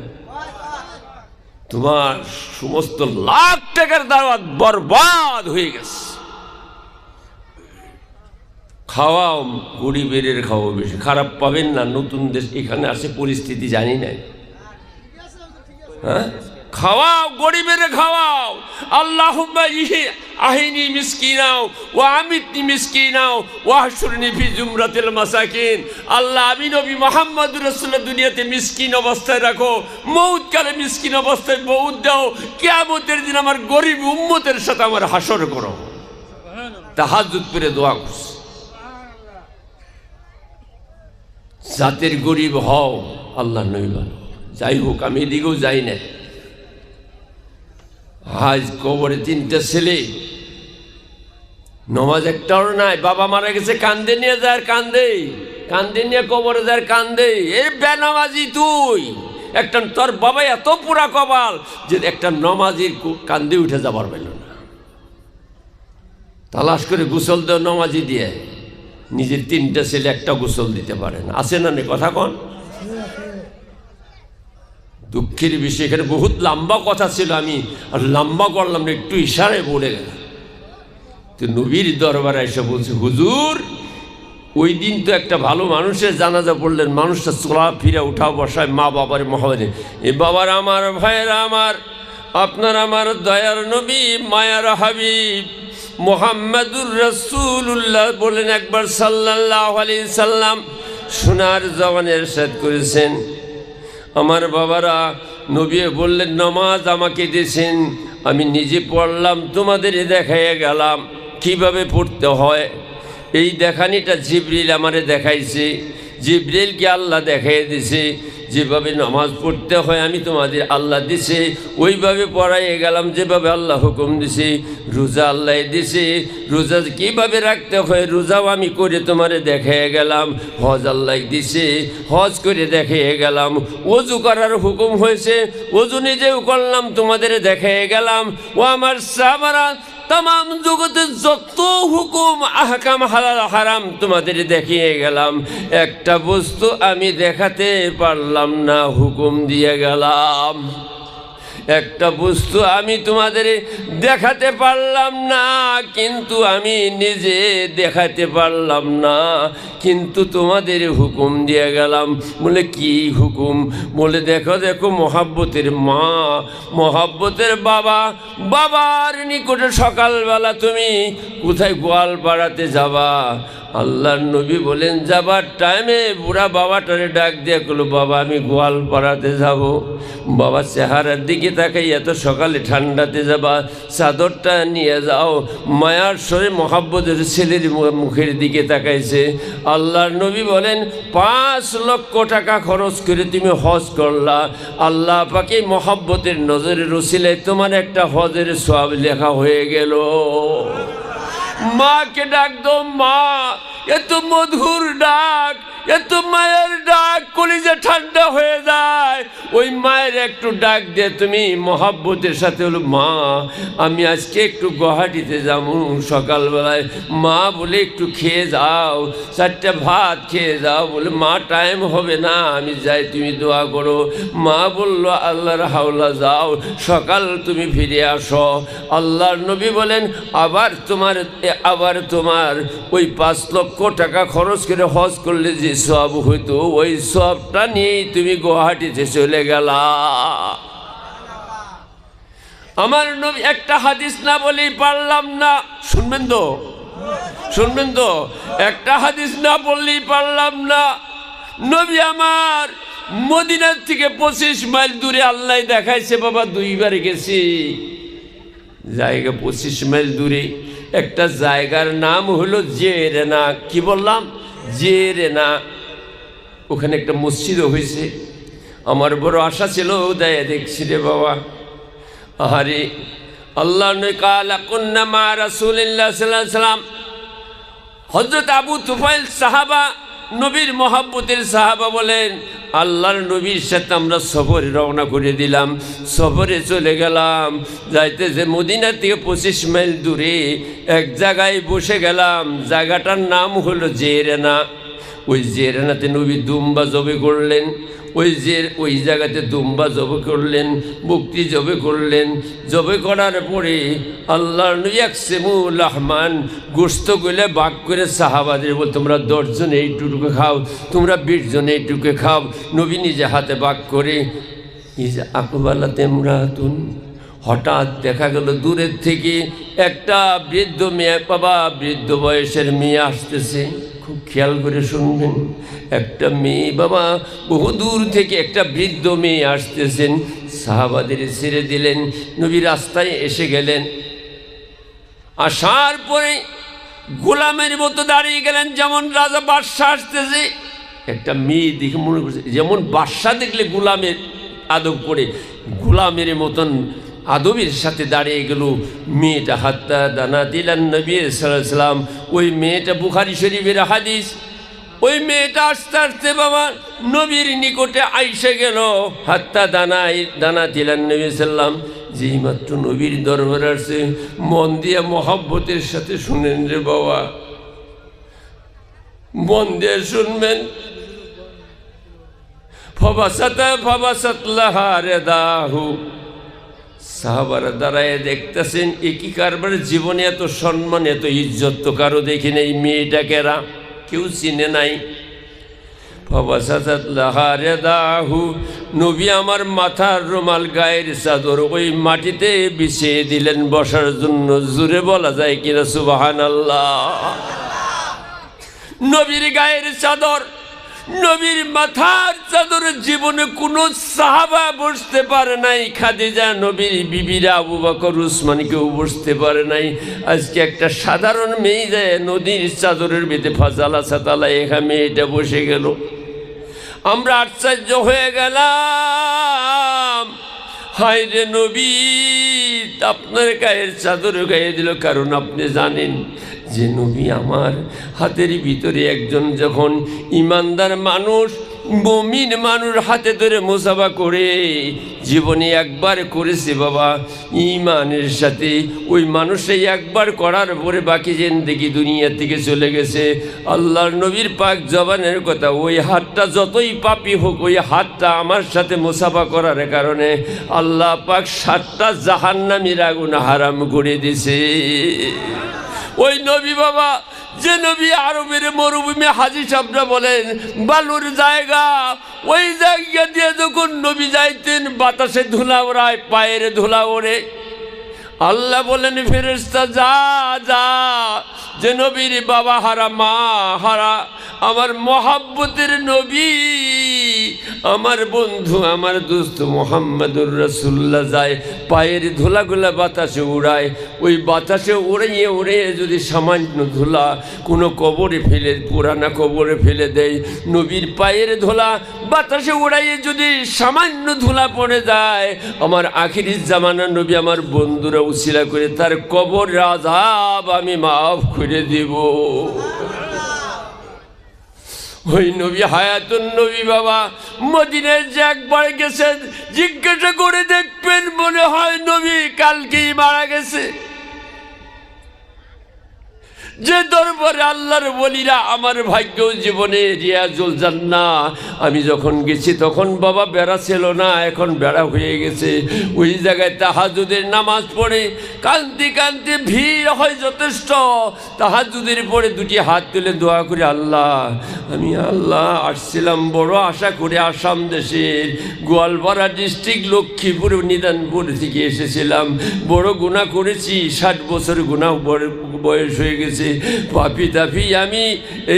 তোমার সমস্ত লাখ টাকার দাওয়াত বরবাদ হয়ে গেছে। খাওয়াও গরিবের খাওয়া বেশি, খারাপ পাবেন না। নতুন দেশ এখানে আসে পরিস্থিতি জানি নাই, হ্যাঁ খাওয়াও গরিবের খাওয়াও। আল্লাহুম্মা আহিনি মিসকিনাও ওয়া আমিতনি মিসকিনাও ওয়া হশুরনি ফি জুমরাতিল মাসাকিন। আল্লাহ, আমি নবী মুহাম্মদুর রাসূলুল্লাহ দুনিয়াতে মিসকিন অবস্থায় রাখো, মউত কালে মিসকিন অবস্থায় মউত দাও, কিয়ামতের দিন আমার গরিব উম্মতের সাথে আমার হাসর করো। তাহাজ্জুদ করে দোয়া করছে, জাতের গরিব হও, আল্লাহ নবী বলেন। যাই হোক, আমি এদিকেও যাই না। আজ কবরে 3টা ছেলে, নমাজ একটাও নাই, বাবা মারা গেছে, কান্দে নিয়ে যায়, কান্দে কান্দে নিয়ে কবরে যায়, কান্দে। এই বেনামাজি তুই, একটা তোর বাবা এত পুরা কপাল যে একটা নমাজির কান্দে উঠে যাবার পেল না। তালাশ করে গোসল দেও নমাজি দিয়ে, নিজের 3টা ছেলে একটা গোসল দিতে পারে না। আছে না কথা কন? দুঃখের বিষয়, এখানে বহুত লম্বা কথা ছিল, আমি আর লম্বা করলাম না, একটু ইশারায় বলে গেলাম। তো নবীর দরবারে এসে বলছে, হুজুর ওই দিন তো একটা ভালো মানুষের জানাজা পড়লেন, মানুষটা চলা ফিরে উঠা বসায়, মা বাবার মহাবারে, এ বাবার আমার, ভাইয়েরা আমার, আপনার আমার দয়ার নবী মায়ার হাবিব মুহাম্মাদুর রাসূলুল্লাহ বলেন একবার সাল্লাল্লাহু আলাইহি সাল্লাম, সোনার জওয়ানের ইরশাদ করেছেন, আমার বাবারা, নবী বললেন নামাজ আমাকে দিয়েছেন, আমি নিজে পড়লাম, তোমাদের দেখাইয়া গেলাম কিভাবে পড়তে হয়। এই দেখানিটা জিবরিল আমারে দেখাইছে, জিবরিলকে আল্লাহ দেখাইয়া দিছে, যেভাবে নামাজ পড়তে হয় আমি তোমাদের আল্লাহ দিছে, ওইভাবে পড়াইয়ে গেলাম যেভাবে আল্লাহ হুকুম দিছে। রোজা আল্লাহ দিছে, রোজা কীভাবে রাখতে হয় রোজাও আমি করে তোমারে দেখাইয়ে গেলাম। হজ আল্লাহ দিছে, হজ করে দেখাইয়ে গেলাম। ওযু করার হুকুম হয়েছে, ওযু নিজেও করলাম, তোমাদের দেখাইয়ে গেলাম। ও আমার সাহাবারা, তাম জগতের যত হুকুম আহকাম হালাল হারাম তোমাদের দেখিয়ে গেলাম, একটা বস্তু আমি দেখাতে পারলাম না, হুকুম দিয়ে গেলাম। একটা বস্তু আমি তোমাদের দেখাতে পারলাম না, কিন্তু আমি নিজে দেখাতে পারলাম না, কিন্তু তোমাদের হুকুম দিয়ে গেলাম। বলে কি হুকুম? বলে দেখো দেখো, মহাব্বতের মা, মহাব্বতের বাবা, বাবার নিকটে সকালবেলা তুমি কোথায় গোয়াল পাড়াতে যাবা। আল্লাহর নবী বলেন, যাবার টাইমে বুড়া বাবাটারে ডাক দিয়ে কলো, বাবা আমি গোয়াল পাড়াতে যাব। বাবা চেহারার দিকে তাকাই, এত সকালে ঠান্ডাতে যাবা, চাদরটা নিয়ে যাও। মায়ার সরে মহাব্বতের ছেলের মুখের দিকে তাকাইছে। আল্লাহর নবী বলেন, 5 লক্ষ টাকা খরচ করে তুমি হজ করলা, আল্লাহ পাকে মহাব্বতের নজরের উসিলায় তোমার একটা হজের সওয়াব লেখা হয়ে গেল। মাকে ডাক দো মা, এত মধুর ডাক, এত মায়ের ডাক, কলিজা ঠান্ডা হয়ে যায়। ওই মায়ের একটু ডাক দিয়ে তুমি মহাব্বতের সাথে হলো মা আমি আজকে একটু গুয়াহাটিতে যাবো সকালবেলায়, মা বলে একটু খেয়ে যাও, 4টা ভাত খেয়ে যাও। বলে মা টাইম হবে না, আমি যাই, তুমি দোয়া করো। মা বলল আল্লাহর হাওলা, যাও, সকাল তুমি ফিরে আসো। আল্লাহর নবী বলেন আবার তোমার ওই 5 লক্ষ টাকা খরচ করে হজ করলে যে সওয়াব হইতো, ওই সওয়াবটা নিয়েই তুমি গুয়াহাটিতে চলে গেলা। আমার নবী একটা হাদিস না বলেই পারলাম না, শুনবেন তো, একটা হাদিস না বললেই পারলাম না। নবী আমার মদিনার থেকে 25 মাইল দূরে আল্লাহ দেখাইছে বাবা, 2বার গেছি। জায়গা 25 মাইল দূরে একটা জায়গার নাম হলো জেরেনা। কি বললাম? জেরেনা। ওখানে একটা মসজিদও হয়েছে। আমার বড় আশা ছিল উদয় দেখছি রে বাবা। আরে আল্লাহ কালা কুন্না মা রাসূলিল্লাহ সাল্লাল্লাহু আলাইহি সাল্লাম, হযরত আবু তুফাইল সাহাবা, নবীর মহব্বতের সাহাবা বলেন আল্লাহর নবীর সাথে আমরা সফরে রওনা করে দিলাম। সফরে চলে গেলাম, যাইতেছে মদিনা থেকে 25 মাইল দূরে এক জায়গায় বসে গেলাম। জায়গাটার নাম হলো জেরেনা। ওই জেরেনাতে নবী দুম্বা জবে করলেন। ওই জায়গাতে দুম্বা জবে করলেন, মুক্তি জবে করলেন। জবে করার পরে আল্লাহর নবী আকসিমুল রহমান গোস্ত গুলে ভাগ করে সাহাবাদের বল, তোমরা 10 জন এইটুকু খাও, তোমরা 20 জন এইটুকু খাও। নবী নিজে হাতে ভাগ করে ইজা আকবালাত ইমরাতুন, হঠাৎ দেখা গেল দূরের থেকে একটা বৃদ্ধ মেয়ে, বাবা বৃদ্ধ বয়সের মেয়ে আসতেছে। খুব খেয়াল করে শুনবেন, একটা মেয়ে বাবা, বহু দূর থেকে একটা বৃদ্ধ মেয়ে আসতেছেন। সাহাবাদের ছেড়ে দিলেন, নবী রাস্তায় এসে গেলেন। আসার পরে গোলামের মতো দাঁড়িয়ে গেলেন, যেমন রাজা বাদশাহ আসতেছে। একটা মেয়ে দেখে মনে করছে যেমন বাদশাহ দেখলে গোলামের আদব করে, গোলামের মতন আদবের সাথে দাঁড়িয়ে গেল মেয়েটা। হাত্তা দানা দিলেন নবী সাল্লাল্লাহু আলাইহি সাল্লাম। ওই মেয়েটা বুখারী শরীফের হাদিস। ওই মেয়েটা আস্তে আস্তে বাবা নবীর নিকটে আইসে গেল। হাত্তা দানা দিলেন নবী সাল্লাম। যেই মাত্র নবীর দরবার আসছে, মন দিয়ে মহব্বতের সাথে শুনেন রে বাবা, মন দিয়ে শুনবেন। ফাবাসাত লাহা রিদাহু, সাহাবারা দাঁড়ায় দেখতেছেন একই কারবার, জীবনে এত সম্মান এত ইজ্জত তো কারো দেখি নাই। মেয়েটাকেরা কেউ চিনে নাই। ফাবাসাত লাহা রিদাহু, নবী আমার মাথার রুমাল, গায়ের চাদর ওই মাটিতে বিছিয়ে দিলেন বসার জন্য। জোরে বলা যায় কিনা সুবহানাল্লাহ। নবীর গায়ের চাদর, নবীর মাথার চাদর জীবনে কোনো সাহাবা বসতে পারে নাই। খাদিজা, নবীর বিবিরা, আবু বকর, উসমান কেউ বসতে পারে নাই। আজকে একটা সাধারণ মেয়ে যায় নদীর চাদরের ভিতরে ফাজালা সাতালা, এখানে মেয়েটা বসে গেল। আমরা আশ্চর্য হয়ে গেলাম, হায় রে নবী, আপনার গায়ের চাদর গায়ে দিল। কারণ আপনি জানেন যে নবী আমার হাতের ভিতরে একজন যখন ইমানদার মানুষ, মুমিন মানুষ হাতে ধরে মুসাফা করে, জীবনে একবার করেছে বাবা ইমানের সাথে, ওই মানুষে একবার করার পরে বাকি জিন্দেগি দুনিয়া থেকে চলে গেছে। আল্লাহর নবীর পাক জবানের কথা, ওই হাতটা যতই পাপী হোক, ওই হাতটা আমার সাথে মুসাফা করার কারণে আল্লাহ পাক 7টা জাহান্নামীর আগুন হারাম করে দিছে। ওই নবী বাবা, যে নবী আরবের মরুভূমি, হাজী সাহেবরা বলেন বালুর জায়গা, ওই জায়গা দিয়ে যখন নবী যাইতেন বাতাসে ধুলা ওড়ায়, পায়ের ধুলা ওড়ে। আল্লাহ বলেন ফেরেশতা যা যা, যে নবীর বাবা হারা, মা হারা, আমার মহাব্বতের নবী, আমার বন্ধু, আমার দোস্ত মুহাম্মদুর রাসূলুল্লাহ যায়, পায়ের ধুলাগুলা বাতাসে উড়ায়। ওই বাতাসে উড়িয়ে উড়িয়ে যদি সামান্য ধুলা কোনো কবরে ফেলে, পুরানা কবরে ফেলে দেয়, নবীর পায়ের ধুলা বাতাসে উড়াইয়ে যদি সামান্য ধুলা পড়ে যায়, আমার আখিরি জামানার নবী আমার বন্ধুরা উসিলা করে তার কবর আযাব আমি মাফ করে দেব। ওই নবী হায়াতুন নবী বাবা মদিনায় যে একবার গেছেন, জিজ্ঞাসা করে দেখবেন মনে হয় নবী কালকেই মারা গেছে। যে দরবারে আল্লাহর ওলিরা, আমার ভাগ্য জীবনে রিয়াজুল জান্নাহ, আমি যখন গেছি তখন বাবা বেড়া ছিল না, এখন বেড়া হয়ে গেছে। ওই জায়গায় তাহাজ্জুদের নামাজ পড়ে কাঁদতে কাঁদতে ভিড় হয় যথেষ্ট। তাহাজ্জুদের পরে দুটি হাত তুলে দোয়া করে, আল্লাহ আমি আল্লাহ আসছিলাম বড় আশা করে আসাম দেশের গোয়ালপাড়া ডিস্ট্রিক্ট লক্ষ্মীপুর নিদানপুর থেকে এসেছিলাম, বড় গুনাহ করেছি, 60 বছর গুনাহ বয়স হয়ে গেছে, পাপি তাপি আমি।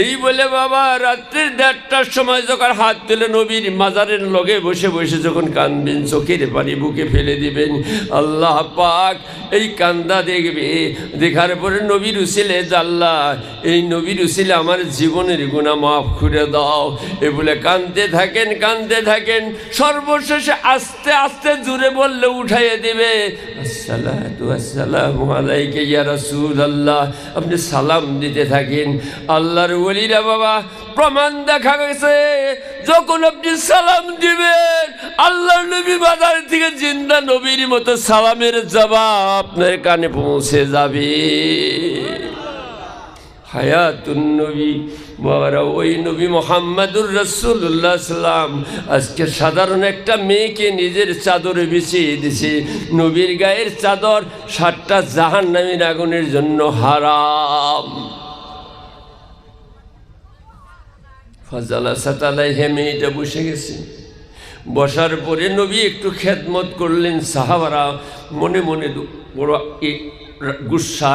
এই বলে বাবা রাত্রে 1:30টার সময় যখন হাত তুলে নবীর মাজারের লগে বসে বসে যখন কাঁদবেন, চোখের পানি বুকে ফেলে দিবেন, আল্লাহ পাক এই কান্দা দেখবে, দেখার পরে নবীর উসিলে, আল্লাহ এই নবীর উসিলে আমার জীবনের গুনাহ মাফ করে দাও, এ বলে কাঁদতে থাকেন কাঁদতে থাকেন। সর্বশেষে আস্তে আস্তে জুড়ে বললে উঠাইয়ে দিবে, আসসালাতু আসসালামু আলাইকা ইয়া রাসূলুল্লাহ। আপনি সালাম দিতে থাকেন। আল্লাহর ওলিরা বাবা প্রমাণ দেখা গেছে, যখন আপনি সালাম দিবেন আল্লাহর নবী বাজার থেকে জিন্দা নবীর মতো সালামের জবাব আপনার কানে পৌঁছে যাবে। হায়াতুন নবী বাবারা, ওই নবী মুহাম্মাদুর রাসূলুল্লাহ সাল্লাম আজকে সাধারণ একটা মেয়েকে নিজের চাদরে বিছিয়ে দিছে। নবীর গায়ের চাদর 7টা জাহান্নামীর আগুনের জন্য হারাম। ফাজালা সাতালাই মেয়েটা বসে গেছে। বসার পরে নবী একটু খেদমত করলেন। সাহাবারা মনে মনে বড় গুসা,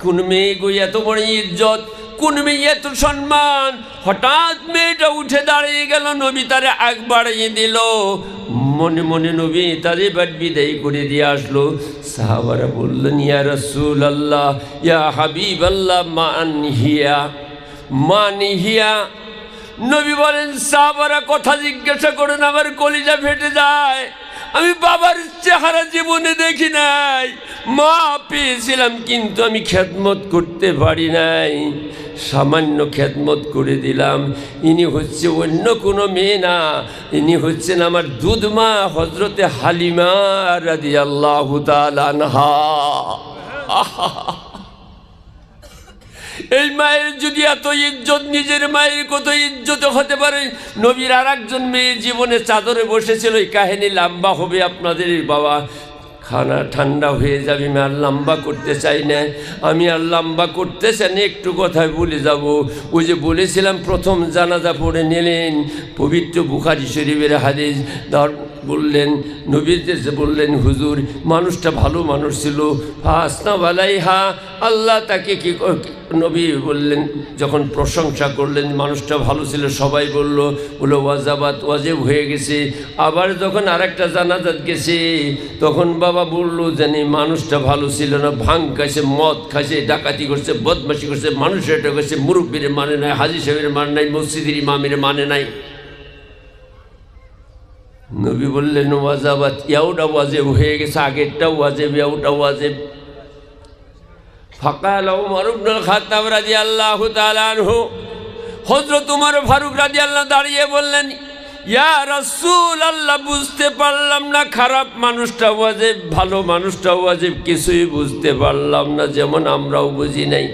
কোন মেয়ে গো এত বড় ইজ্জত, কোন মেয়ে এত সম্মান। হঠাৎ মেয়েটা উঠে দাঁড়িয়ে গেল, নবী তারে আগ বাড়িয়ে দিল। মনে মনে নবী তারে এবার বিদায় করে দিয়ে আসলো। সাহাবারা বললেন, ইয়া রাসূলুল্লাহ ইয়া হাবিবাল্লাহ মান হিয়া মান হিয়া। নবী বলেন, সাহাবারা কথা জিজ্ঞাসা করেন, আমার কলিজা ফেটে যায়। আমি বাবার চেহারা জীবনে দেখি নাই, মা পেয়েছিলাম কিন্তু আমি খেদমত করতে পারি নাই, সামান্য খেদমত করে দিলাম। ইনি হচ্ছে অন্য কোনো মেয়ে না, ইনি হচ্ছেন আমার দুধমা হযরতে হালিমা রাদিয়াল্লাহু তাআলা আনহা। এই মায়ের যদি এত ইজ্জত, নিজের মায়ের কত ইজ্জত হতে পারে। নবীর আর একজন মেয়ে জীবনে চাদরে বসেছিল, এই কাহিনী লম্বা হবে আপনাদের বাবা, খানা ঠান্ডা হয়ে যাবে। আমি আর লম্বা করতে চাই না, আমি আর লম্বা করতে চাই না, একটু কথায় বলে যাব। ওই যে বলেছিলাম প্রথম জানাজা পড়ে নিলেন, পবিত্র বুখারী শরীফের হাদিস। বললেন নবীদের বললেন, হুজুর মানুষটা ভালো মানুষ ছিল, হাসনা বালাইহা, আল্লাহ তাকে কি নবী বললেন, যখন প্রশংসা করলেন মানুষটা ভালো ছিল, সবাই বললো ওয়াজাবাত ওয়াজিব হয়ে গেছে। আবার যখন আরেকটা জানাজাত গেছে তখন বাবা বললো জানি মানুষটা ভালো ছিল না, ভাং খাইছে, মদ খাইছে, ডাকাতি করছে, বদমাশি করছে, মানুষের এটা করছে, মুরব্বীর মানে নাই, হাজি সাহেবের মানে নাই, মসজিদের ইমামের মানে নাই। নবী বললেন ওয়াজাবাত, ইয়াউটা ওয়াজিব হয়ে গেছে, আগেরটাও ওয়াজিব, ইয়াউটাও ওয়াজিব। ফাকাল উমর ইবনুল খাত্তাব রাদিয়াল্লাহু তাআলা আনহু, হযরত উমর ফারুক রাদিয়াল্লাহু দাঁড়িয়ে বললেন, ইয়া রাসূলুল্লাহ, বুঝতে পারলাম না খারাপ মানুষটা ওয়াজিব, ভালো মানুষটা ওয়াজিব, কিছুই বুঝতে পারলাম না, যেমন আমরাও বুঝি নাই।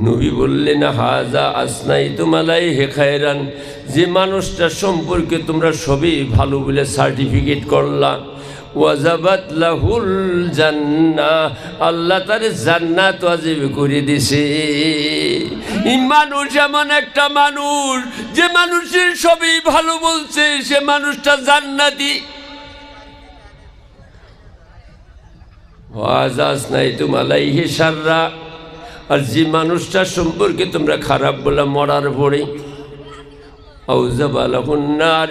নবী বললেন, হাজা আসনাইতুম আলাইহি খায়রান, যে মানুষটা সম্পর্কে তোমরা সবই ভালো বলে সার্টিফিকেট করলা, ওয়াজাবাত লাহুল জান্নাহ, আল্লাহ তারে জান্নাত ওয়াজিব করে দিছে। এই মানুষ এমন একটা মানুষ, যে মানুষের সবই ভালো বলছে, সে মানুষটা জান্নাতি। ওয়াজা আসনাইতুম আলাইহি শাররা, আর যে মানুষটার সম্পর্কে তোমরা খারাপ বলে মরার পরে আউযাবালাহুন্নার,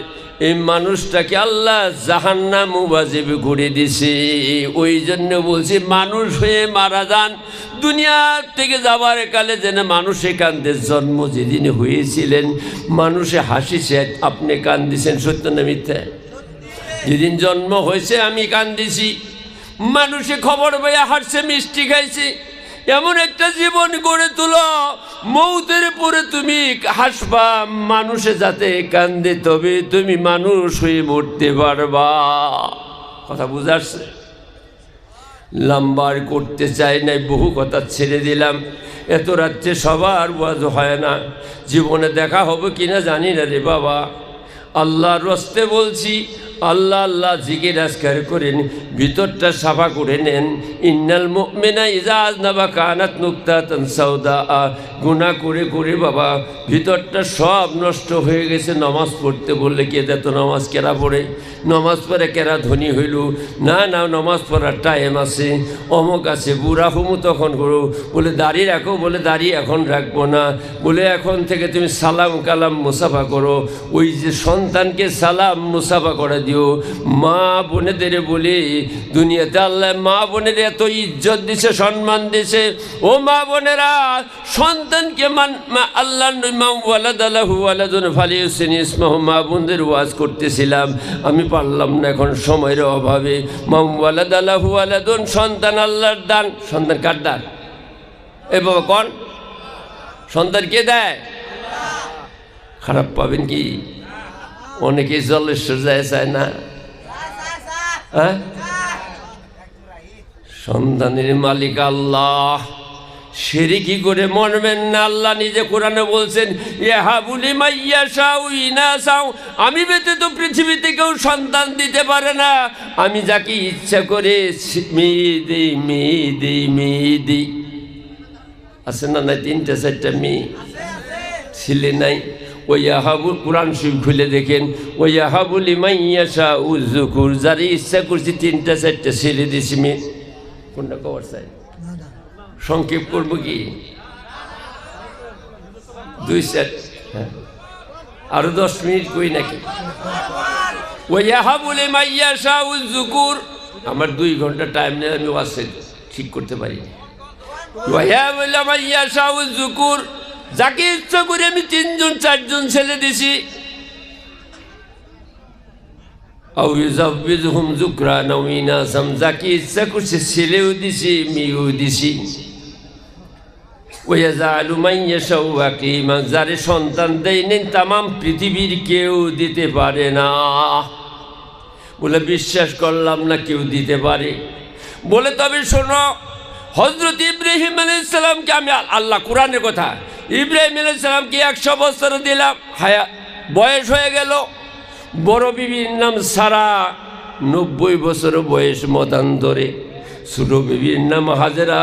এই মানুষটাকে আল্লাহ জাহান্নাম ওয়াজিব করে দিছে। ওই জন্য বলছি মানুষ হয়ে মারা যান, দুনিয়া থেকে যাবার কালে যেন মানুষে কান্দে। জন্ম যেদিন হয়েছিলেন মানুষে হাসিছে, আপনি কান্দিছেন, সত্য না মিথ্যা? যেদিন জন্ম হয়েছে আমি কান্দিছি, মানুষে খবর পেয়ে হাসছে, মিষ্টি খাইছে। এমন একটা জীবন গড়ে তোলো, মৌতের পরে তুমি হাসবা, মানুষে যাতে কান্দে, তবে তুমি মানুষ হয়ে মরতে পারবা। কথা বুঝাচ্ছে? লম্বার করতে চাই নাই, বহু কথা ছেড়ে দিলাম। এত রাত্রে সবার ওয়াজ হয় না, জীবনে দেখা হবে কিনা জানি না রে বাবা। আল্লাহর রাস্তে বলছি, আল্লাহ আল্লাহ জিকির আজকার করেন, ভিতরটা সাফা করে নেন। ইন্নাল মুমিনা ইযা আযনাবা কানাত নুকতাতান সাউদা। গুনাহ করে করে বাবা ভিতরটা সব নষ্ট হয়ে গেছে। নামাজ পড়তে বললে কে দেত? নামাজ কেরা পড়ে? নামাজ পড়ে কেরা ধনী হইল? না না, নামাজ পড়ার টাইম আছে, অমুক আছে, বুড়া হুমু তখন করো। বলে দাড়ি রাখো, বলে দাড়ি এখন রাখবো না, বলে এখন থেকে তুমি সালাম কালাম মুসাফা করো। ওই যে সন্তানকে সালাম মুসাফা করে দিও। মা বোনেদের বলে দুনিয়াতে আল্লাহ মা বোনের এত ইজ্জত দিছে, সম্মান দিছে। ও মা বোনেরা, সন্তানকে আল্লাহ মা বোনদের ওয়াজ করতেছিলাম, আমি পারলাম না এখন সময়ের অভাবে। মাওয়ালাদালাহু আলাদুন, সন্তান আল্লাহর দান। সন্তান কার দান? এ বাবা কন, সন্তান কে দেয়? খারাপ পাবেন কি? অনেকে জলেশ্বর যায়, চায় না? হ্যাঁ, সন্তানের মালিক আল্লাহ। শিরকি করে মরবেন না। আল্লাহ নিজে কোরআনে বলছেন, ইয়াহাবুলি মাইয়াশাউ ইনাসাউ, আমি ব্যতীত পৃথিবীতে কেউ সন্তান দিতে পারে না। আমি যাকে ইচ্ছা করে মেয়ে দিই, মেয়ে দিই, মেয়ে দিই। আছে না নাই? 3-4টা মেয়ে, ছেলে নাই। ওই ইয়াহাবুল, কোরআন শরীফ খুলে দেখেন, ওই ইয়াহাবুলি মাইয়াশাউ যুকুর, যার ইচ্ছা করছি 3-4টা ছেলে দিছি, মেয়ে। কোনটা কবার চাই? সংক্ষেপ করবো কি? 2-4, হ্যাঁ, আরো 10 মিনিট কই নাকি? ওয়াহাবুলি মাইয়াশাউ যুকুর। আমার 2 ঘন্টা টাইম নেই, আমি ওয়াজ ঠিক করতে পারি। ওয়াহাবুলি মাইয়াশাউ যুকুর, যাকে ইচ্ছা করে আমি 3-4জন ছেলে দিছি। আও ইউযাব্বিজুহুম যুকরান আও ইনাসাম, যাকে ইচ্ছা করছে ছেলেও দিছি, মেয়েও দিছি। ওয়াজালু মান ইয়াশাউ আকিমা, যারে সন্তান দেয়নি তামাম পৃথিবীর কেউ দিতে পারে না। বলে বিশ্বাস করলাম না কেউ দিতে পারে। বলে তবে শোনো, হযরত ইব্রাহিম আলাইহিস সালামকে আমি, আল্লাহ কোরআনের কথা, ইব্রাহিম আলাইহিস সালামকে 100 বছর দিলাম, বয়স হয়ে গেল। বড় বিবির নাম সারা, 90 বছর বয়স মতান্তরে। ছোট বিবির নাম হাজেরা,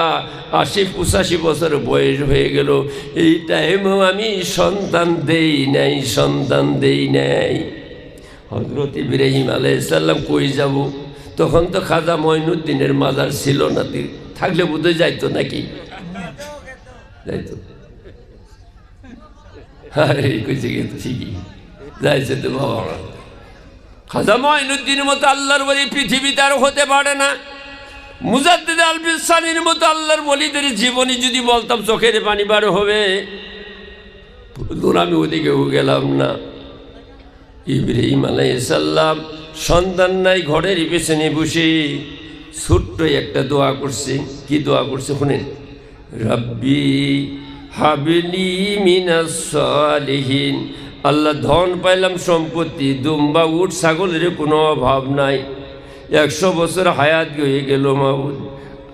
80-85 বছর বয়স হয়ে গেল। এই টাইমেও আমি সন্তান দেই নাই, সন্তান দেই নাই। হযরত ইব্রাহিম আলাইহিস সালাম কই যাব? তখন তো খাজা মঈনুদ্দিনের মাজার ছিল না, থাকলে বোধহয় যাইতো নাকি? যাইতো? আরে কইছে কিন্তু ঠিকই যাইছে তো বাবা। খাজা মঈনুদ্দিনের মতো আল্লাহর ওলি পৃথিবীতে আর হতে পারে না। মুজাদ্দিদ আল বিসানির মতো আল্লাহর ওলিদের জীবনী যদি বলতাম চোখের পানি বার হবে। আমি ওদিকেও গেলাম না। ইব্রাহিম আলাইহিস সালাম সন্তান নাই, ঘরের পেছনে বসে ছোট্ট একটা দোয়া করছে। কি দোয়া করছে শুনেন? রাব্বি হাবলি মিনাস সালিহিন, আল্লাহ ধন পাইলাম, সম্পত্তি, দুম্বা উট ছাগলের কোনো অভাব নাই, 100 বছর হায়াত হয়ে গেল, মাবুদ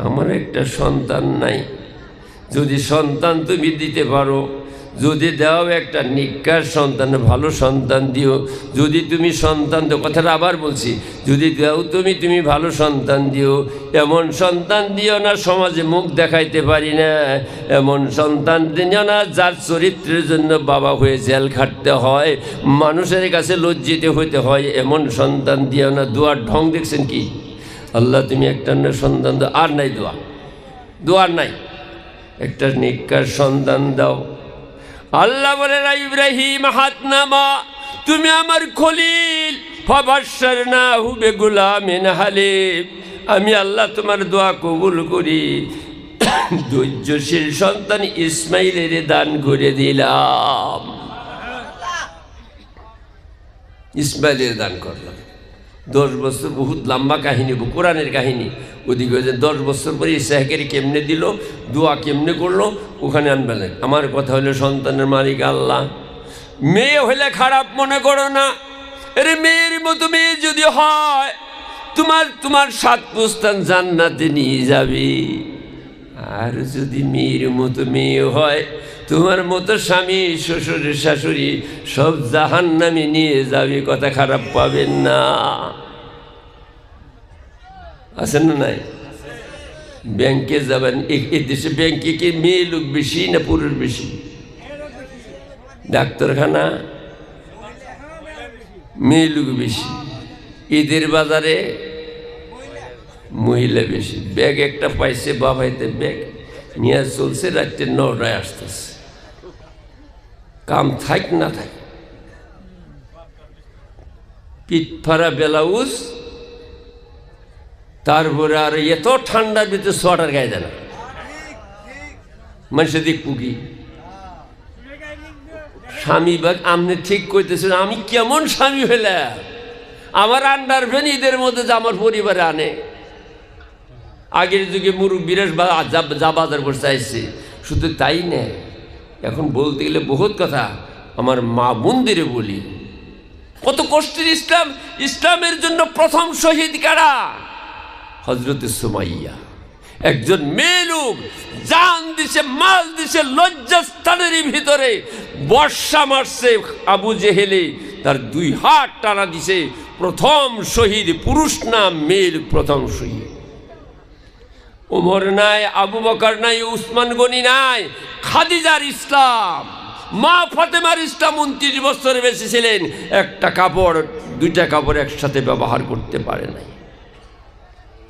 আমার একটা সন্তান নাই। যদি সন্তান তুমি দিতে পারো, যদি দাও একটা নিকার সন্তান, ভালো সন্তান দিও। যদি তুমি সন্তান দাও, কথাটা আবার বলছি, যদি দাও তুমি ভালো সন্তান দিও। এমন সন্তান দিও না সমাজে মুখ দেখাইতে পারি না, এমন সন্তান দিও না যার চরিত্রের জন্য বাবা হয়ে জেল খাটতে হয়, মানুষের কাছে লজ্জিত হইতে হয়, এমন সন্তান দিও না। দোয়ার ঢং দেখছেন কি? আল্লাহ তুমি একটা সন্তান দাও, আর নাই দোয়ার নাই, একটা নিকার সন্তান দাও। আল্লাহ বলে, ইব্রাহিম হাত নামা, তুমি আমার খলিল, ফাবাশশারনাহু বিগুলামিন হালিম। আমি আল্লাহ তোমার দোয়া কবুল করি, ধৈর্যশীল সন্তান ইসমাইলের দান করে দিলাম। ইসমাইলের দান করলাম। 10 বছর, বহুত লম্বা কাহিনী, কোরআনের কাহিনী। ওদিকে যে 10 বছর পরে ইসাহাকের কেমনে দিল, দোয়া কেমনে করলো, ওখানে আনবেন। আমার কথা হলো সন্তানের মালিক আল্লাহ। মেয়ে হলে খারাপ মনে করো না। আরে মেয়ের মতো মেয়ে যদি হয় তোমার 7 পুস্তান জান্নাতে নিয়ে যাবে। আর যদি মেয়ের মতো মেয়ে হয় তোমার মতো স্বামী শ্বশুর শাশুড়ি সব জাহান্নামে নিয়ে যাবে। কথা খারাপ পাবেন না। আছেন না নাই? ব্যাংকে যাবেন, এই দেশে ব্যাংকে কি মেয়ে লোক বেশি না পুরুষ বেশি? ডাক্তারখানা মেয়ে লোক বেশি। ঈদের বাজারে মহিলা বেশি। ব্যাগ একটা পাইছে বাবাইতে, ব্যাগ নিয়ে চলছে, রাত্রে 9টায় আসতেছে। কাম থাক না থাক, পিঠ ফাড়া ব্লাউজ, তারপরে আর এত ঠান্ডার ভিতরে সোয়াটার গায়ে দেয় না। মানুষের দিক পুকি স্বামী বা আপনি ঠিক করতেছেন, আমি কেমন স্বামী হইলাম? আমার আন্ডার ভ্যান ঈদের মধ্যে যে আমার পরিবারে আনে। আগের যুগে মুরব্বীরা যা বাজার করতে চাইছে, শুধু তাই নেই, এখন বলতে গেলে বহুত কথা। আমার মা বোনদেরও বলি, কত কষ্টের ইসলাম। ইসলামের জন্য প্রথম শহীদ কারা? হযরতে সুমাইয়া। একজন মেয়ে লোক জান দিছে, মাল দিছে, লজ্জাস্থানের ভিতরে বর্ষা মারছে আবু জেহেলে, তার 2 হাত টানা দিছে। প্রথম শহীদ পুরুষ না, মেয়ে প্রথম শহীদ। ওমর নাই, আবু বকর নাই, উসমান গনি নাই, খাদিজার ইসলাম, মা ফাতেমার ইসলাম। 29 বছর বেঁচে ছিলেন, একটা কাপড় 2টা কাপড় একসাথে ব্যবহার করতে পারে নাই।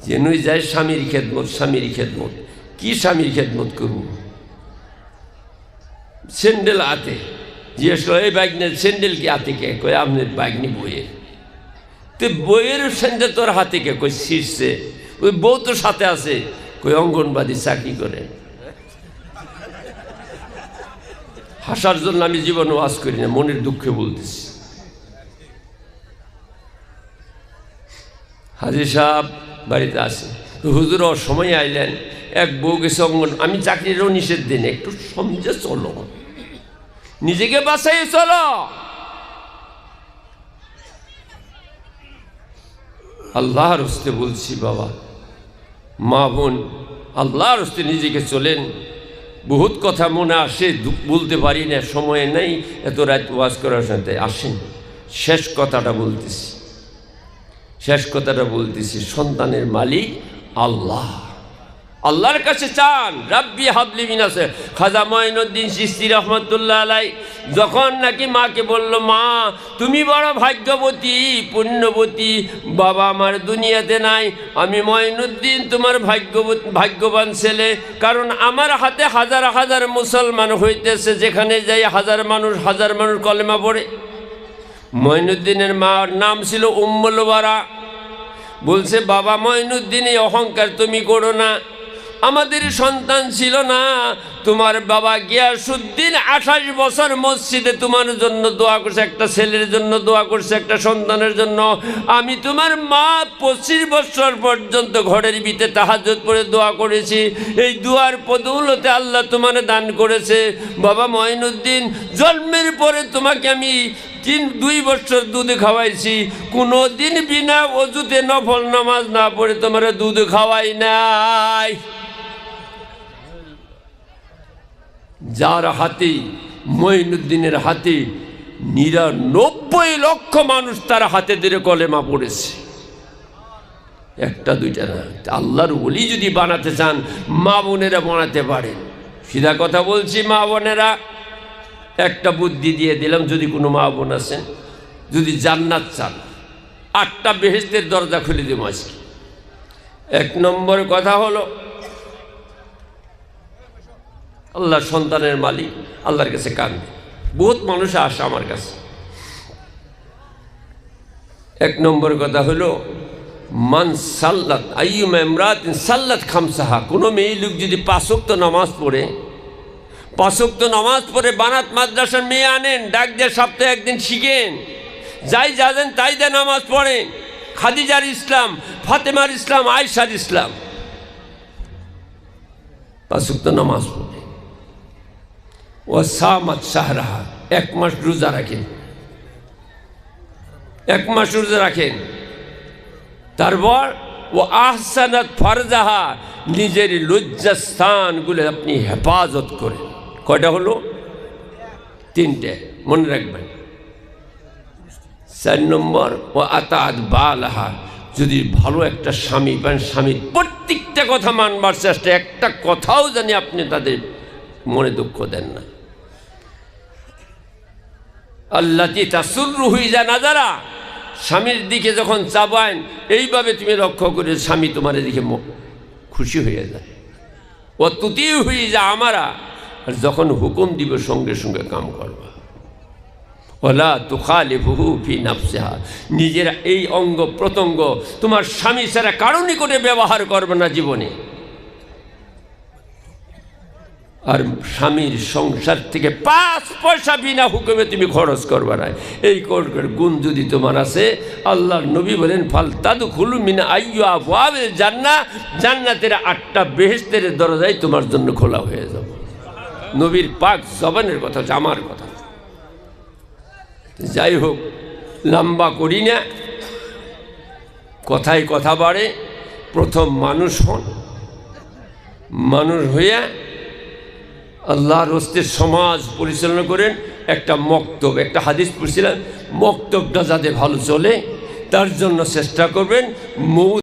যেনই যায় স্বামীর খেদমত, স্বামীর খেদমত। কি স্বামীর খেদমত করব? স্যান্ডেল হাতে, জিজ্ঞেস করে এই বাইকনের স্যান্ডেল কি হাতে কে? কই আপনার বাইকনি বইয়ের। তো বইয়ের স্যান্ডেল তোর হাতে কে? কই শীর্ষে। ওই বউ তো সাথে আছে। কই অঙ্গনবাদী চাকরি করে। হাসার জন্য আমি জীবন ওয়াজ করি না, মনের দুঃখে বলতেছি। হাজী সাহেব বাড়িতে আসে, হুজুর সময় আইলেন, এক বউ গেছে অঙ্গন। আমি চাকরিরও নিষেধ দিন, একটু সমঝে চলো, নিজেকে বাঁচাই চলো। আল্লাহর হস্তে বলছি বাবা, মা বোন, আল্লাহর হস্তে নিজেকে চলেন। বহুত কথা মনে আসে, বলতে পারি না, সময় নেই এত রাত ওয়াজ করার সাথে। আসেন শেষ কথাটা বলতেছি, সন্তানের মালিক আল্লাহ। আল্লাহর কাছে চান, রাব্বি হাবলি মিনাসে। খাজা মঈনুদ্দিন চিশতি রহমতুল্লাহ আলাই যখন নাকি মাকে বলল, মা তুমি বড় ভাগ্যবতী, পুণ্যবতী, বাবা আমার দুনিয়াতে নাই, আমি মঈনুদ্দিন তোমার ভাগ্যবান ছেলে, কারণ আমার হাতে হাজার হাজার মুসলমান হইতেছে, যেখানে যাই হাজার মানুষ কলেমা পড়ে। মঈনুদ্দিনের মার নাম ছিল উম্মুল ওয়ারা। বলছে, বাবা মঈনুদ্দিন এই অহংকার তুমি করো না, আমাদের সন্তান ছিল না, তোমার বাবা গিয়াসউদ্দিন 28 বছর মসজিদে তোমার জন্য দোয়া করছে, একটা ছেলের জন্য দোয়া করছে, একটা সন্তানের জন্য। আমি তোমার মা 25 বছর পর্যন্ত ঘরের ভিতরে তাহাজ্জুদ পড়ে দোয়া করেছি, এই দোয়ার বদৌলতে আল্লাহ তোমার দান করেছে। বাবা মঈনুদ্দিন, জন্মের পরে তোমাকে আমি 2 বছর দুধ খাওয়াইছি, কোনো দিন বিনা অজুতে নফল নামাজ না পড়ে তোমার দুধ খাওয়াই নাই। যার হাতে, মঈনুদ্দিনের হাতে 99 লক্ষ মানুষ তার হাতে ধরে কলেমা পড়েছে, একটা দুইটা না। আল্লাহর ওলি যদি বানাতে চান, মা বোনেরা বানাতে পারেন। সিধা কথা বলছি মা বোনেরা, একটা বুদ্ধি দিয়ে দিলাম, যদি কোনো মা বোন আছেন, যদি জান্নাত চান, 8টা বেহেশতের দরজা খুলে দেব আজকে। 1 নম্বর কথা হলো, আল্লাহ সন্তানের মালিক, আল্লাহর কাছে কাঁদবে। বহুত মানুষ আসে আমার কাছে। 1 নম্বর কথা হলো, মান সাল্লাত আইয়ুমা ইমরাতিন সাল্লাত খামসাহা। কোনো মেয়ে লোক যদি 5 ওয়াক্ত নামাজ পড়ে, 5 ওয়াক্ত নামাজ পড়ে, বানাত মাদ্রাসার মেয়ে আনেন, ডাক দিয়ে সপ্তাহে 1 দিন শিখেন, যাই যাবেন তাই দিয়ে নামাজ পড়েন। খাদিজার ইসলাম, ফাতেমার ইসলাম, আয়েশার ইসলাম, 5 ওয়াক্ত নামাজ পড়ে, ও সামাত শাহরাহা, 1 মাস রোজা রাখেন, 1 মাস রোজা রাখেন। তারপর ও আহসানাত ফারজাহা, নিজের লজ্জাস্থানগুলো আপনি হেফাজত করেন। কয়টা হলো? 3টে, মনে রাখবেন। 4 নম্বর ও আতাত বালাহা, যদি ভালো একটা স্বামী পান, স্বামীর প্রত্যেকটা কথা মানবার চেষ্টা, একটা কথাও জানি আপনি তাদের মনে দুঃখ দেন না। আল্লাতি তাসুররুহু ইযা নাযারা, স্বামীর দিকে যখন চাবান এইভাবে তুমি লক্ষ্য করে স্বামী তোমার দিকে খুশি হয়ে যায়। ও তুতিউ ইযা আমারা, আর যখন হুকুম দিব সঙ্গে সঙ্গে কাম করবা। ওলা তুখালিফুহু ফি নাফসিহা, নিজের এই অঙ্গ প্রত্যঙ্গ তোমার স্বামী ছাড়া কারো নিকটে ব্যবহার করবে না জীবনে। আর স্বামীর সংসার থেকে 5 পয়সা বিনা হুকুমে তুমি খরচ করবে না। এই গুণ যদি তোমার আছে, আল্লাহর নবী বলেন ফাল তাদখুলু মিন আইয়্যি আবওয়াবিল জান্নাহ, জান্নাতের 8টা বেহেশতের দরজাই তোমার জন্য খোলা হয়ে যাবে। নবীর পাক জবানের কথা, আমার কথা। যাই হোক, লম্বা করি না, কথায় কথা বাড়ে। প্রথম মানুষ হন, মানুষ হইয়া আল্লাহর হস্তে সমাজ পরিচালনা করেন। একটা মক্তব, একটা হাদিস পড়ছিলাম, মক্তবটা যাতে ভালো চলে তার জন্য চেষ্টা করবেন।